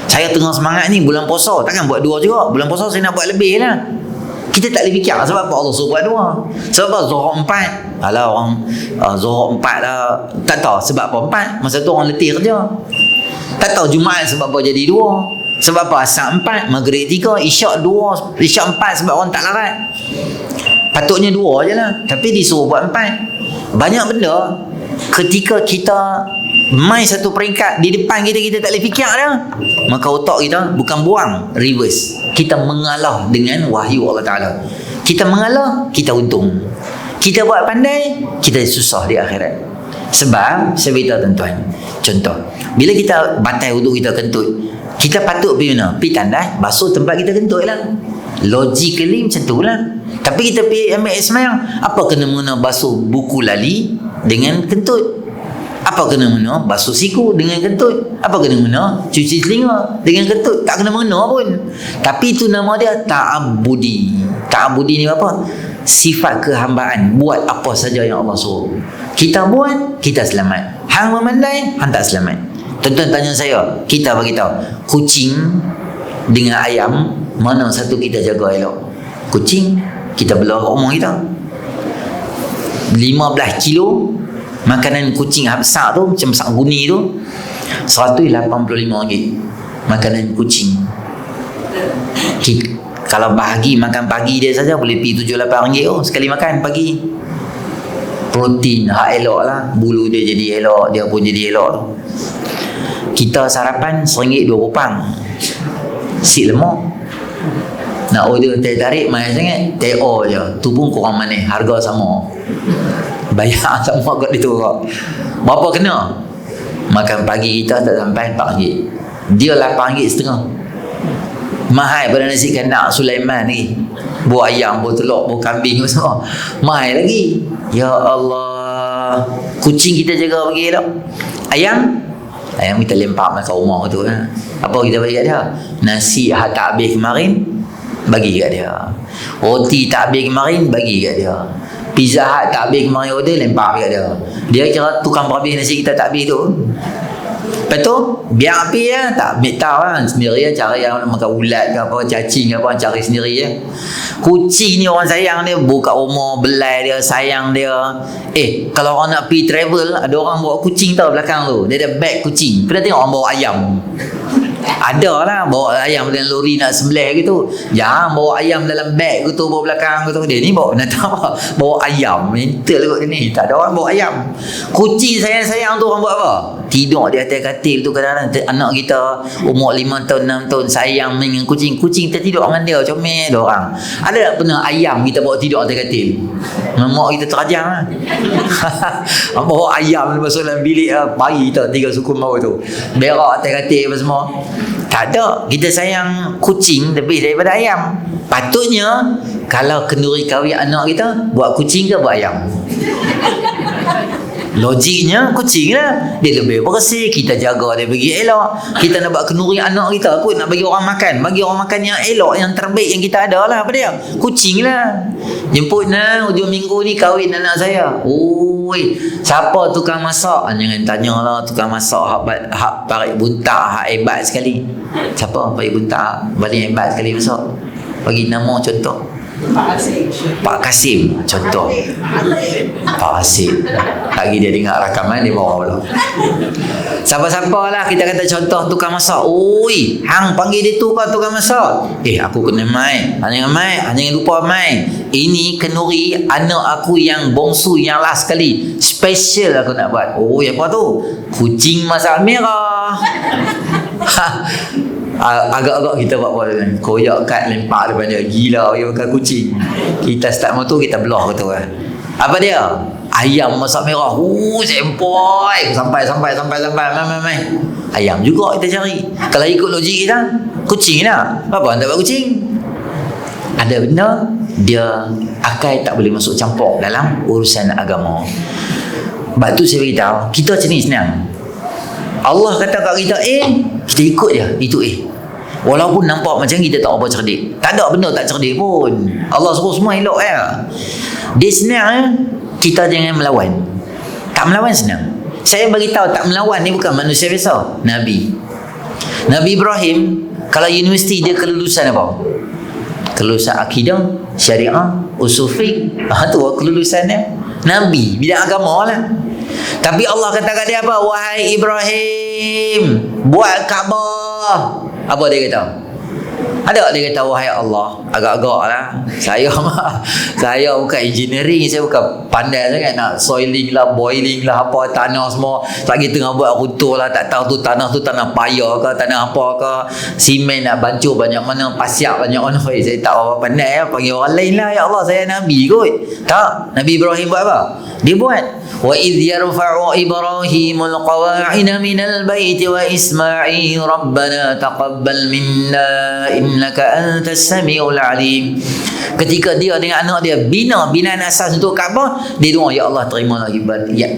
Saya tengah semangat ni bulan puasa, takkan buat 2 juga. Bulan puasa saya nak buat lebih lah. Kita tak boleh fikir sebab apa Allah suruh buat 2. Sebab apa Zuhur 4? Alah orang Zuhur 4 lah, tak tahu sebab apa 4. Masa tu orang letih kerja. Tak tahu Jumaat sebab apa jadi 2. Sebab apa Asar 4, Maghrib 3, Isyak 2, Isyak 4 sebab orang tak larat. Patutnya 2 je lah, tapi disuruh buat 4. Banyak benda ketika kita mai satu peringkat di depan kita tak boleh fikir dah, maka otak kita bukan buang, reverse. Kita mengalah dengan wahyu Allah Ta'ala. Kita mengalah, kita untung. Kita buat pandai, kita susah di akhirat. Sebab saya beritahu tuan-tuan, contoh, bila kita batal wuduk kita kentut, kita patut pergi mana? Pergi tandas, basuh tempat kita kentut lah. Logically macam tu lah. Tapi kita pergi ambil semayang, apa kena mengena basuh buku lali dengan kentut? Apa kena mengena basuh siku dengan kentut? Apa kena mengena cuci telinga dengan kentut? Tak kena mengena pun. Tapi itu nama dia ta'abudi. Ta'abudi ni apa? Sifat kehambaan. Buat apa saja yang Allah suruh. Kita buat, kita selamat. Hang memandai, hang tak selamat. Tuan-tuan tanya saya, kita beritahu, kucing dengan ayam, mana satu kita jaga elok? Kucing, kita bela kat rumah kita. 15 kilo makanan kucing besar tu, macam besar guni tu, RM185. Makanan kucing. Kalau bahagi makan pagi dia saja boleh pergi RM7-8 sekali makan pagi. Protein hak elok lah, bulu dia jadi elok, dia pun jadi elok. Kita sarapan RM1 2 kupang si lemak. Nak order teh tarik main sangat, teh o je, tu pun kurang manis, harga sama, bayar sama kat itu kok. Berapa kena? Makan pagi kita tak sampai RM4, dia RM8.5. Mahal pada nasi kandar Sulaiman ni, buah ayam, buah telur, buah kambing semua mahal lagi. Ya Allah, kucing kita jaga bagi elok. Ayam kita lempar kat rumah tu lah. Apa kita bagi kat dia? Nasi tak habis kemarin, bagi kat dia. Roti tak habis kemarin, bagi kat dia. Pizza Hut tak habis kemarin order, lempar kat dia. Dia kira tukang berhabis nasi kita tak habis tu. Lepas tu biar habis lah, tak ambil tahu lah sendiri lah, cari yang makan ulat ke apa, cacing ke apa, cari sendiri je. Kucing ni orang sayang dia, buka rumah, belai dia, sayang dia. Kalau orang nak pergi travel, ada orang bawa kucing tau belakang tu, dia ada beg kucing. Pernah tengok orang bawa ayam? Ada lah bawa ayam dalam lori nak sembelih gitu. Jangan bawa ayam dalam beg gitu, bawa belakang gitu. Dia ni bawa binatang apa? Bawa ayam. Mental kot dia ni. Tak ada orang bawa ayam. Kucing sayang-sayang tu orang buat apa? Tidur di atas katil tu. Kadang-kadang anak kita umur 5 tahun 6 tahun sayang dengan kucing. Kucing kita tidur dengan dia, comel dia orang. Ada tak pernah ayam kita bawa tidur atas katil? Mak kita terajang lah. Bawa ayam masuk dalam bilik lah. Pagi kita 3 sukun bawah tu, berak atas katil apa semua. Tak ada. Kita sayang kucing lebih daripada ayam. Patutnya kalau kenduri kahwin anak kita, buat kucing ke buat ayam? Logiknya kucing lah. Dia lebih bersih, kita jaga dia bagi elok. Kita nak buat kenduri anak kita pun nak bagi orang makan, bagi orang makan yang elok, yang terbaik yang kita ada lah. Apa dia? Kucing lah. Jemput nah hujung minggu ni kahwin anak saya. Oi, siapa tukang masak? Jangan tanyalah tukang masak hak parik buntak, hak hebat sekali. Siapa parik buntak paling hebat sekali masak? Bagi nama contoh. Pak Kasim contoh. Pak Kasim lagi dia dengar rakaman dia bawa pula. Siapa-siapa lah kita kata contoh tukang masak. Oi, hang panggil dia tu kau tukang masak. Aku kena mai. Jangan lupa mai. Ini kenduri anak aku yang bongsu yang last sekali. Special aku nak buat. Apa tu? Kucing masak merah. Agak-agak kita buat apa dengan koyak kad lempar depan dia. Gila dia makan kucing. Kita start motor kita belah kata kan. Apa dia? Ayam masak merah. Sempoi. Sampai mai. Ayam juga kita cari. Kalau ikut logik kita, kucing lah. Apa tak buat kucing? Ada benda dia akal tak boleh masuk campur dalam urusan agama. Sebab tu saya beritahu, kita macam ni senang. Allah kata kat kita kita ikut je itu walaupun nampak macam kita tak apa cerdik, tak ada benda tak cerdik pun. Allah suruh semua elok dia senang kita jangan melawan. Tak melawan senang. Saya bagi tahu tak melawan ni bukan manusia biasa. Nabi Ibrahim kalau universiti dia kelulusan apa? Kelulusan akidah, syariah, usul fiqh. Tu kelulusan dia. Nabi bidang agama lah. Tapi Allah kata kat dia apa? Wahai Ibrahim, buat Kaabah. Apa dia kata? Ada dia kata wahai Allah. Agak-agak lah. Saya bukan engineering, saya bukan pandai sangat nak soiling lah, boiling lah, apa tanah semua. Lagi tengah buat runtuh lah, tak tahu tu tanah payah ke, tanah apa ke, simen nak bancur banyak mana, pasiak banyak mana. Saya tak apa pandai lah, panggil orang lain lah. Ya Allah, saya Nabi kot. Tak, Nabi Ibrahim buat apa? Dia buat wa idh yarfa'u Ibrahimul qawa'ina minal baiti wa Ismail rabbana taqabbal minna innaka antas samiul alim. Ketika dia dengan anak dia bina asas untuk Kaabah, dia doa, ya Allah terimalah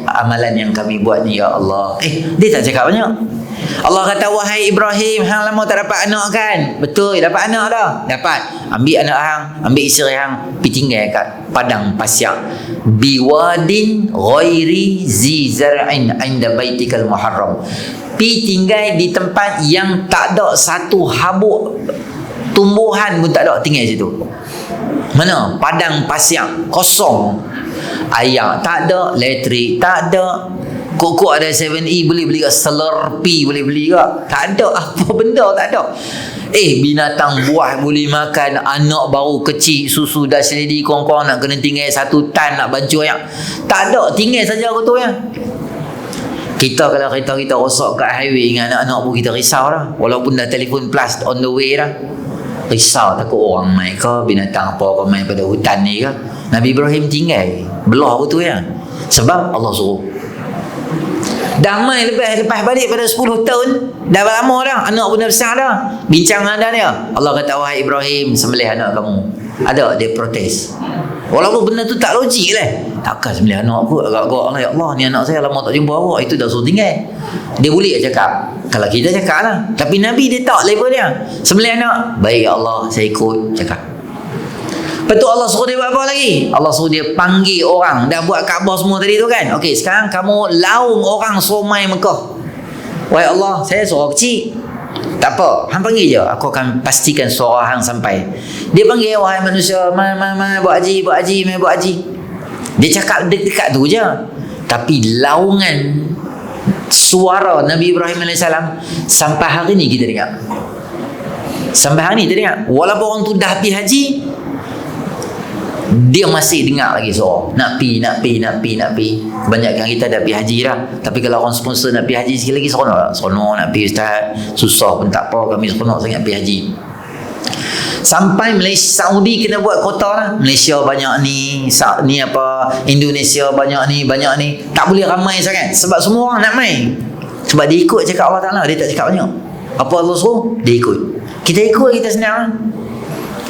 amalan yang kami buat ni ya Allah. Dia tak cakap banyak. Allah kata, wahai Ibrahim, hang lama tak dapat anak kan? Betul, dapat anak dah. Dapat. Ambil anak hang, ambil isteri hang, pergi tinggal kat padang pasir. Biwadin ghairi zi zar'in inda baitikal muharram. Pergi tinggal di tempat yang tak ada satu habuk tumbuhan pun tak ada, tinggal situ. Mana? Padang pasir, kosong. Air tak ada, elektrik tak ada. Kok ada 7E boleh beli ke? Slurpee boleh beli ke? Tak ada. Apa benda tak ada. Binatang buah boleh makan. Anak baru kecil, susu dah seledi, korang-korang nak kena tinggal 1 tan nak bancuh yang. Tak ada. Tinggal saja aku tu ya. Kita kalau kereta kita rosak kat highway dengan anak-anak pun kita risau dah. Walaupun dah telefon plus on the way dah. Risau takut orang main ke, binatang apa main pada hutan ni ke. Nabi Ibrahim tinggal belah aku tu ya. Sebab Allah suruh. Dah main lepas balik pada 10 tahun. Dah lama dah. Anak pun dah besar dah. Bincang dengan dia. Allah kata, wahai Ibrahim, sembelih anak kamu. Ada, dia protes. Walaupun benda tu tak logik lah. Takkan sembelih anak aku agak-agak lah. Ya Allah, ni anak saya lama tak jumpa awak. Itu dah suruh tinggal. Dia boleh cakap. Kalau kita cakap lah. Tapi Nabi dia tak level dia. Sembelih anak. Baik ya Allah, saya ikut. Cakap. Lepas tu Allah suruh dia buat apa lagi? Allah suruh dia panggil orang. Dah buat Kaabah semua tadi tu kan? Okey, sekarang kamu laung orang suruh main Mekah. Wahai Allah, saya suruh kecil. Tak apa, hang panggil je. Aku akan pastikan suara hang sampai. Dia panggil, wahai manusia, buat haji, buat haji. Dia cakap dekat tu je. Tapi laungan suara Nabi Ibrahim AS sampai hari ni kita dengar. Sampai hari ni kita dengar. Walaupun orang tu dah pergi haji, dia masih dengar lagi suara. Nak pi. Kebanyakan kita dah pergi haji dah. Tapi kalau orang sponsor nak pergi haji sekali lagi, seronok nak pergi ustaz. Susah pun tak apa, kami seronok sangat pergi haji. Sampai Malaysia, Saudi kena buat kota lah. Malaysia banyak ni apa, Indonesia banyak ni. Tak boleh ramai sangat. Sebab semua orang nak main. Sebab dia ikut cakap Allah Ta'ala. Dia tak cakap banyak. Apa Allah suruh, dia ikut. Kita ikut, kita senang.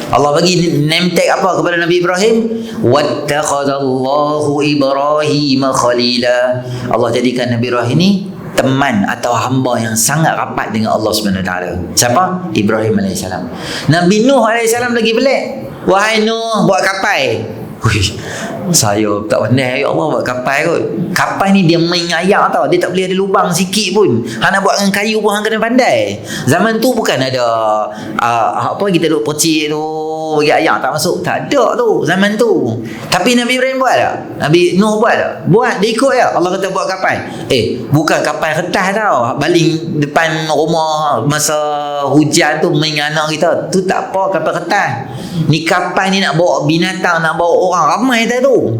Allah bagi name tag apa kepada Nabi Ibrahim? Wattakhadallahu Ibrahim khalila. Allah jadikan Nabi Ibrahim ni teman atau hamba yang sangat rapat dengan Allah Subhanahu Wa Taala. Siapa? Ibrahim AS. Nabi Nuh AS lagi pelik. Wahai Nuh, buat kapal. Saya tak pandai ya Allah buat kapal kot. Kapal ni dia main ayak tau. Dia tak boleh ada lubang sikit pun. Hang nak buat dengan kayu pun hang kena pandai. Zaman tu bukan ada apa kita duk percik tu bagi ayak tak masuk. Tak ada tu zaman tu. Tapi Nabi Ibrahim buat tak? Nabi Nuh buat tak? Buat, dia ikut ya. Allah kata buat kapal. Bukan kapal kertas tau. Baling depan rumah masa hujan tu main dengan anak kita. Tu tak apa kapal kertas. Ni kapal ni nak bawa binatang, nak bawa orang ramai tak tu.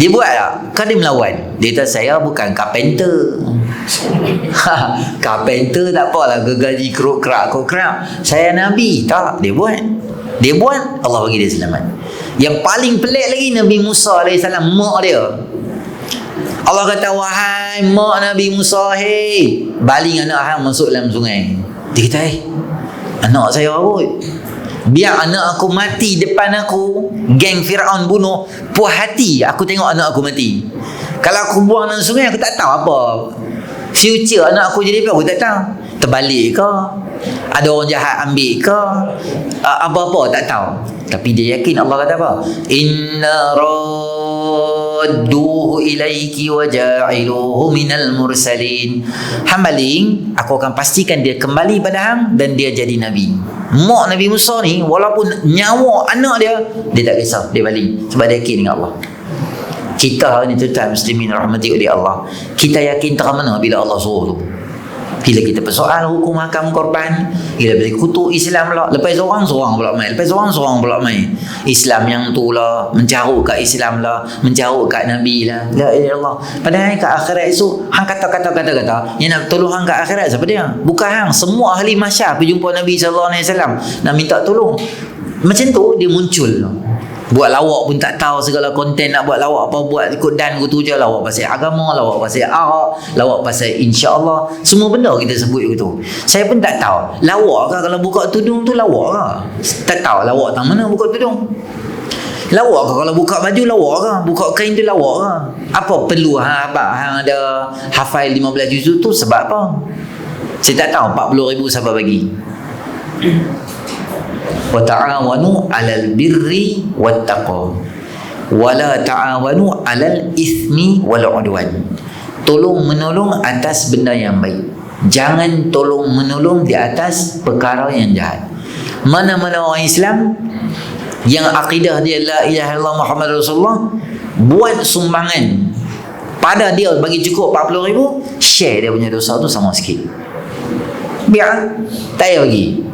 Dia buat tak? Kan dia melawan. Dia kata saya bukan carpenter. Carpenter tak apalah, gergaji keruk-kerak. Saya Nabi. Tak, dia buat. Allah bagi dia selamat. Yang paling pelik lagi Nabi Musa AS, mak dia. Allah kata, wahai mak Nabi Musa, baling anak hang masuk dalam sungai. Dia kata, anak saya apa? Biar anak aku mati depan aku, geng Firaun bunuh, puas hati aku tengok anak aku mati. Kalau aku buang dalam sungai, aku tak tahu apa future anak aku jadi apa, aku tak tahu. Terbalik ke, ada orang jahat ambil ke, apa-apa tak tahu. Tapi dia yakin. Allah kata apa? Inna radduhu ilaiki wa ja'iluhu minal mursalin. Hambaling, aku akan pastikan dia kembali pada hang dan dia jadi Nabi. Mak Nabi Musa ni, walaupun nyawa anak dia tak kisah, dia baling. Sebab dia yakin dengan Allah. Kita hari ni tuan muslimin rahmati oleh Allah, kita yakin terang mana bila Allah suruh tu. Bila kita persoal hukum hakam korban, bila kutuk Islam lah, lepas seorang pula main, Islam yang tu lah, mencarut kat Islam lah, mencarut kat Nabi lah. La ilaha illallah. Padahal kat akhirat esok hang kata yang nak tolong hang kat akhirat siapa dia? Bukan hang, semua ahli mahsyar pergi jumpa Nabi SAW nak minta tolong. Macam tu dia muncul. Buat lawak pun tak tahu segala konten nak buat lawak apa, buat ikut dan gitu je. Lawak pasal agama, lawak pasal arak, lawak pasal insya-Allah. Semua benda kita sebut gitu. Saya pun tak tahu. Lawak ke kalau buka tudung tu lawak ke? Tak tahu lawak tang mana buka tudung. Lawak ke kalau buka baju lawak ke? Buka kain tu lawak ke? Apa perlu abang ada hafal 15 juzuk tu sebab apa? Saya tak tahu 40,000 siapa bagi. Wa ta'awanu 'alal birri wat taqwa wa la ta'awanu 'alal ithmi wal 'udwan. Tolong menolong atas benda yang baik. Jangan tolong menolong di atas perkara yang jahat. Mana-mana orang Islam yang akidah dia la ilaha illallah Muhammad Rasulullah buat sumbangan pada dia bagi cukup 40,000, share dia punya dosa tu sama sikit. Biar tak payah bagi.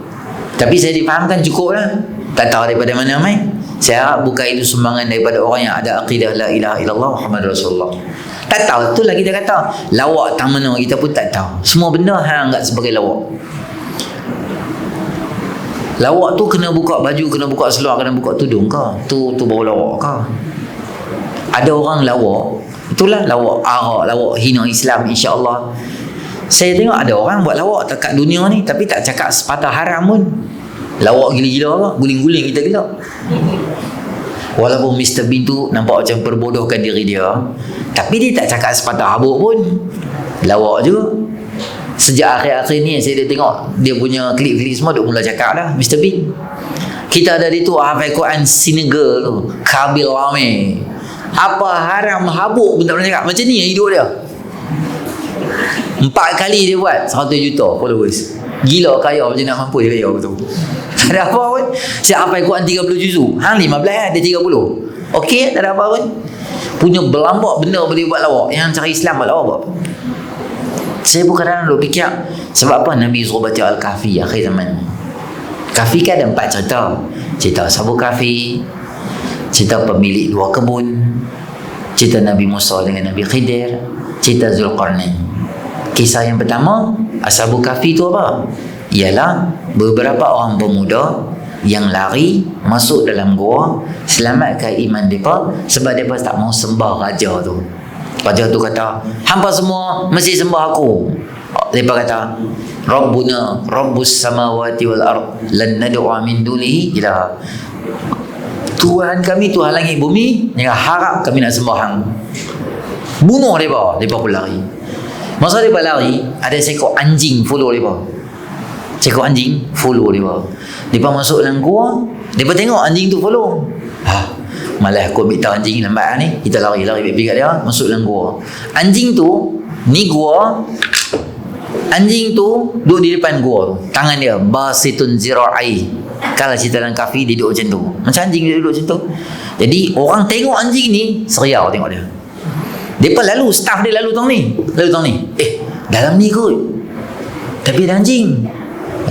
Tapi saya difahamkan cukup lah. Tak tahu daripada mana mai. Saya bukan itu sumbangan daripada orang yang ada akidah la ilaha illallah Muhammad Rasulullah. Tak tahu, itulah kita kata lawak tak mana kita pun tak tahu. Semua benda hang anggap sebagai lawak. Lawak tu kena buka baju, kena buka seluar, kena buka tudung ke? Tu baru lawak ke? Ada orang lawak, itulah lawak arak, lawak hina Islam, insya-Allah. Saya tengok ada orang buat lawak dekat dunia ni tapi tak cakap sepatah haram pun. Lawak gila-gila lah, guling-guling kita gila. Walaupun Mr. Bean tu nampak macam perbodohkan diri dia, tapi dia tak cakap sepatah habuk pun. Lawak juga. Sejak akhir-akhir ni saya dah tengok dia punya klip-klip semua dia mula cakap dah Mr. Bean. Kita ada di tu hafal Quran Senegal tu, Kabil Lame. Apa haram habuk pun tak pernah cakap. Macam ni hidup dia. 4 kali dia buat 100 juta followers. Gila kaya macam nak mampu dia kaya betul. Tak ada apa pun. Saya hafal Quran 30 juzuk. Hang 15 kan, dia 30. Okey, tak ada apa pun. Punya berlambak benda boleh buat lawak. Yang cari Islam buat lawak buat apa? Saya pun kadang-kadang duk fikir, sebab apa Nabi suruh baca Al-Kahfi akhir zaman? Kahfi kan ada 4 cerita. Cerita Ashabul Kahfi, cerita pemilik 2 kebun, cerita Nabi Musa dengan Nabi Khidir, cerita Zulkarnain. Kisah yang pertama, Ashabul Kahfi tu apa? Ialah beberapa orang pemuda yang lari masuk dalam gua selamatkan iman mereka sebab mereka tak mau sembah raja tu. Raja tu kata, hampa semua mesti sembah aku. Mereka kata, Rabbuna Rabbus samawati wal ard lan nad'a min dunihi ilaha. Tuhan kami Tuhan langit bumi, jangan harap kami nak sembah hang. Bunuh mereka pun lari. Masa mereka lari, ada seekor anjing follow mereka. Seekor anjing follow mereka. Mereka masuk dalam gua, mereka tengok anjing tu follow. Malah aku ambil tahu anjing lambat ni. Kita lari pergi kat dia, masuk dalam gua. Anjing tu, ni gua. Anjing tu duduk di depan gua tu. Tangan dia basitun zira'i. Kalau cerita dalam Kahfi dia duduk macam tu. Macam anjing dia duduk macam tu. Jadi orang tengok anjing ni seriau tengok dia. Depa lalu, staff dia lalu tong ni. Dalam ni kot. Tapi ada anjing.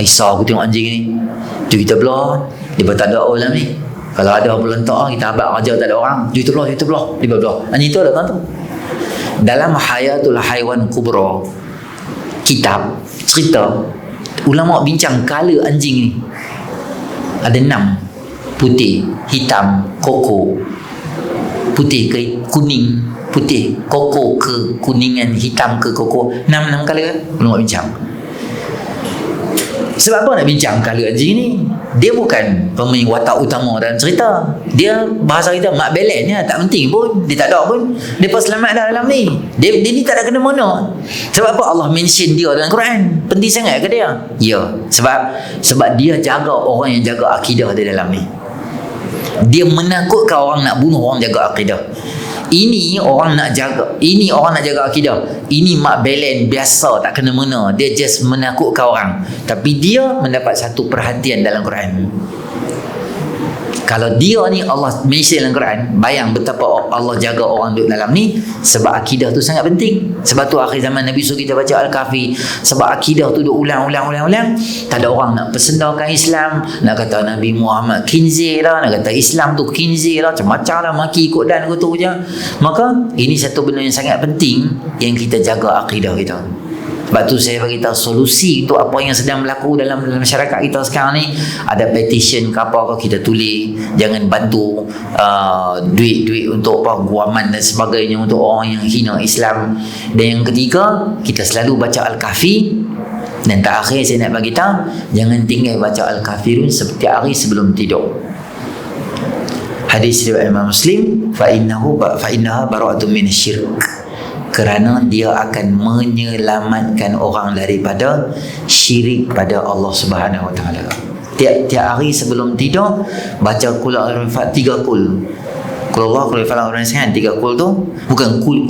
Risau aku tengok anjing ni. Tu kita belah. Depa tak ada dalam ni. Kalau ada orang belentak, kita abang raja tak ada orang. Dia belah. Dia belah. Anjing tu ada kan tu. Dalam Hayatul Haiwan Kubra, kitab, cerita, ulama bincang color anjing ni. Ada 6. Putih, hitam, koko. Putih ke kuning, putih, koko ke kuningan, hitam ke koko. 6 color ulama bincang. Sebab apa nak bincang color anjing ni? Dia bukan pemain watak utama dalam cerita. Dia bahasa kita mak belen ni tak penting pun. Dia tak ada pun. Dia pun selamat dah dalam ni. Dia ni tak ada kena mana. Sebab apa Allah mention dia dalam Quran? Penting sangat ke dia? Ya. Sebab dia jaga orang yang jaga akidah dia dalam ni. Dia menakutkan orang nak bunuh orang jaga akidah. Ini orang nak jaga. Ini orang nak jaga akidah. Ini mak belen biasa tak kena mena. Dia just menakutkan orang. Tapi dia mendapat satu perhatian dalam Quran. Kalau dia ni Allah mention dalam Quran, bayang betapa Allah jaga orang duduk dalam ni. Sebab akidah tu sangat penting. Sebab tu akhir zaman Nabi suruh kita baca Al-Kahfi. Sebab akidah tu duk ulang. Tak ada orang nak persendakan Islam, nak kata Nabi Muhammad khinzir lah, nak kata Islam tu khinzir lah, macam-macam lah, maki ikut dan gitu je. Maka ini satu benda yang sangat penting, yang kita jaga akidah kita. Sebab tu saya beritahu solusi untuk apa yang sedang berlaku dalam masyarakat kita sekarang ni. Ada petition ke apa kita tulis, jangan bantu duit-duit untuk apa guaman dan sebagainya untuk orang yang hina Islam. Dan yang ketiga, kita selalu baca Al-Kahfi. Dan terakhir saya nak bagi tahu, jangan tinggal baca Al-Kafirun setiap hari sebelum tidur. Hadis riwayat Imam Muslim, fa innaha bara'atun minasyirk, kerana dia akan menyelamatkan orang daripada syirik pada Allah Subhanahu Wa Taala. Tiap hari sebelum tidur baca qul a'udzu 3 qul. Qul Allah, qul falaq, qul nas kan 3 qul tu bukan kul.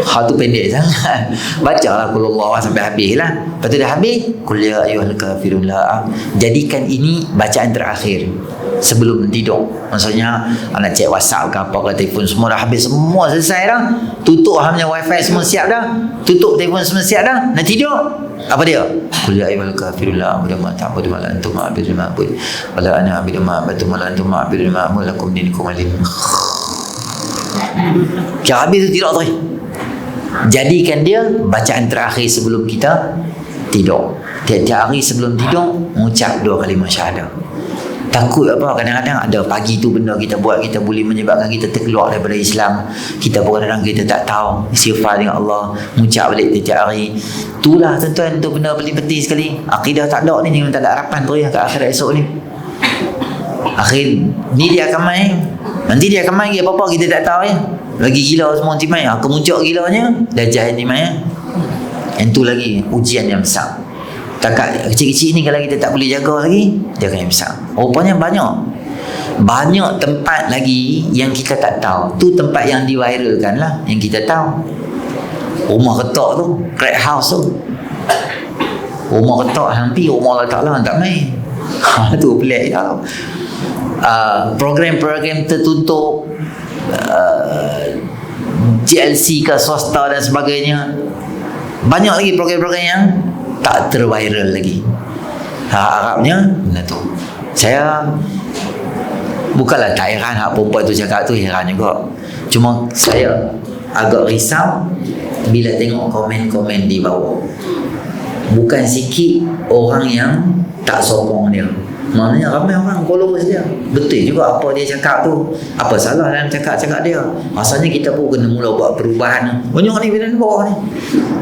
Ha tu pendek sangat. Bacalah qul Allah sampai habis lah. Lepas tu dah habis qul ya ayyuhal kafirun la. Jadikan ini bacaan terakhir sebelum tidur. Maksudnya nak cek WhatsApp ke apa ke telefon semua dah habis, semua selesai dah. Tutup hamnya wifi semua siap dah. Tutup telefon semua siap dah. Nak tidur. Apa dia? Qul ya ayyuhal kafirun la a'budu ma ta'budu wa la antum a'budu ma a'budu wa la ana a'budu ma a'budu wa la antum a'budu ma a'budu lakum dinukum waliy. Kira habis tu tidur tu. Jadikan dia bacaan terakhir sebelum kita tidur. Tiap-tiap hari sebelum tidur mengucap 2 kalimah syahadah. Takut apa, kadang-kadang ada pagi tu benda kita buat, kita boleh menyebabkan kita terkeluar daripada Islam. Kita kadang-kadang kita tak tahu istighfar dengan Allah, mengucap balik tiap hari. Itulah tuan-tuan, tu benda paling penting sekali. Akidah tak ada ni, memang tak ada harapan tu ya ke akhirat esok ni. Akhir ni dia akan main, nanti dia akan main lagi apa-apa kita tak tahu ya. Lagi gila semua nanti main, kemuncak gilanya Dajjal ni main. Yang tu lagi ujian yang besar. Takat kecil-kecil ni kalau kita tak boleh jaga lagi, dia akan besar. Rupanya banyak tempat lagi yang kita tak tahu. Tu tempat yang diviralkan lah, yang kita tahu. Rumah ketok tu, crack house tu. Rumah ketok hampir rumah Allah Ta'ala tak main. Tu pelik tau. Program-program tertutup, GLC ke swasta dan sebagainya. Banyak lagi program-program yang tak terviral lagi. Harapnya benda tu. Saya bukanlah tak heran hak perempuan tu cakap tu, heran juga. Cuma saya agak risau bila tengok komen-komen di bawah. Bukan sikit orang yang tak sokong dia. Maknanya ramai orang followers dia. Betul juga apa dia cakap tu. Apa salah dalam cakap-cakap dia. Maksudnya kita pun kena mula buat perubahan. Banyak ni bila bawah ni.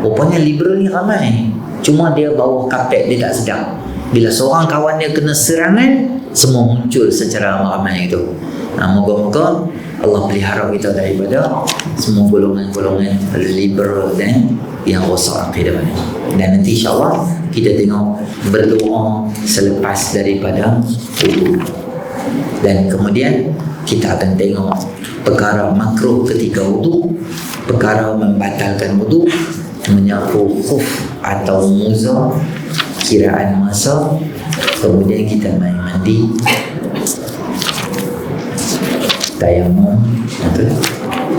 Rupanya liberal ni ramai. Cuma dia bawah kapet, dia tak sedar. Bila seorang kawan dia kena serangan, semua muncul secara ramai itu. Moga-moga Allah pelihara kita daripada semua golongan-golongan liberal dan yang rosak akidah ni. Dan nanti insyaAllah kita tengok berdoa selepas daripada wudu. Dan kemudian kita akan tengok perkara makruh ketika wudu, perkara membatalkan wudu, menyapu khuf atau muza, kiraan masa, kemudian kita main mandi, tayamum,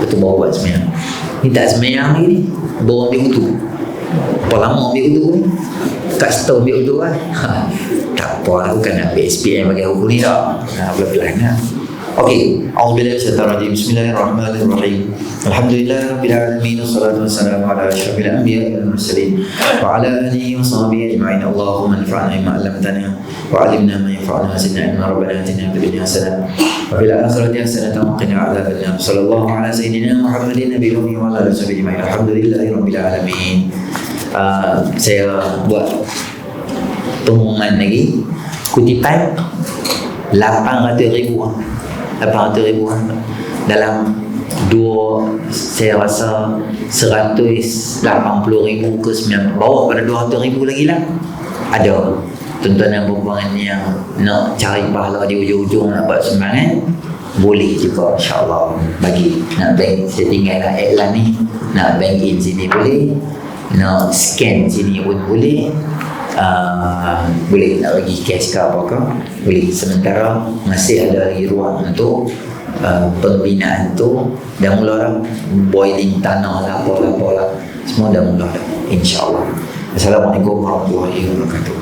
betul bawa buat sembahyang. Ni tak sembahyang lagi ni, bawa ambil wudu. Berapa lama ambil wudu ni? Tak setahun ambil wudu kan? Tak apa lah, bukan nak ambil SPM bagi wudu ni tak. Pelan-pelan lah. Okey, a'udzubillahi minasyaitonir rajim. Bismillahirrahmanirrahim. Alhamdulillahirabbil alamin, wassalatu wassalamu ala asyrafil anbiya'i wal mursalin wa ala alihi wa sahbihi ajma'in. Allahumma anfa'na bima 'allamtana wa 'allimna ma yanfa'una wa zidna ilma. Rabbana atina fid dunya hasanah wa fil akhirati hasanah wa qina 'adzabannar. Sallallahu ala sayyidina Muhammadin nabiyil ummi wa ala alihi wa sahbihi. Alhamdulillahirabbil alamin. Saya buat pengumuman lagi, kutipan 800,000 dalam saya rasa 180,000 ke 90, bawah pada 200,000 lagi lah. Ada tuan-tuan dan perempuan yang nak cari pahala di ujung-ujung, nak buat sumbangan, boleh juga insyaAllah bagi. Nak bank, saya tinggalkan iklan ni, nak bank in sini boleh, nak scan sini pun boleh. Boleh nak bagi cash ke apa-apa boleh. Sementara masih ada lagi ruang untuk pembinaan tu. Dah mula dah boiling tanah lah, apa-apa lah, semua dah mula dah, insyaAllah. Assalamualaikum warahmatullahi wabarakatuh.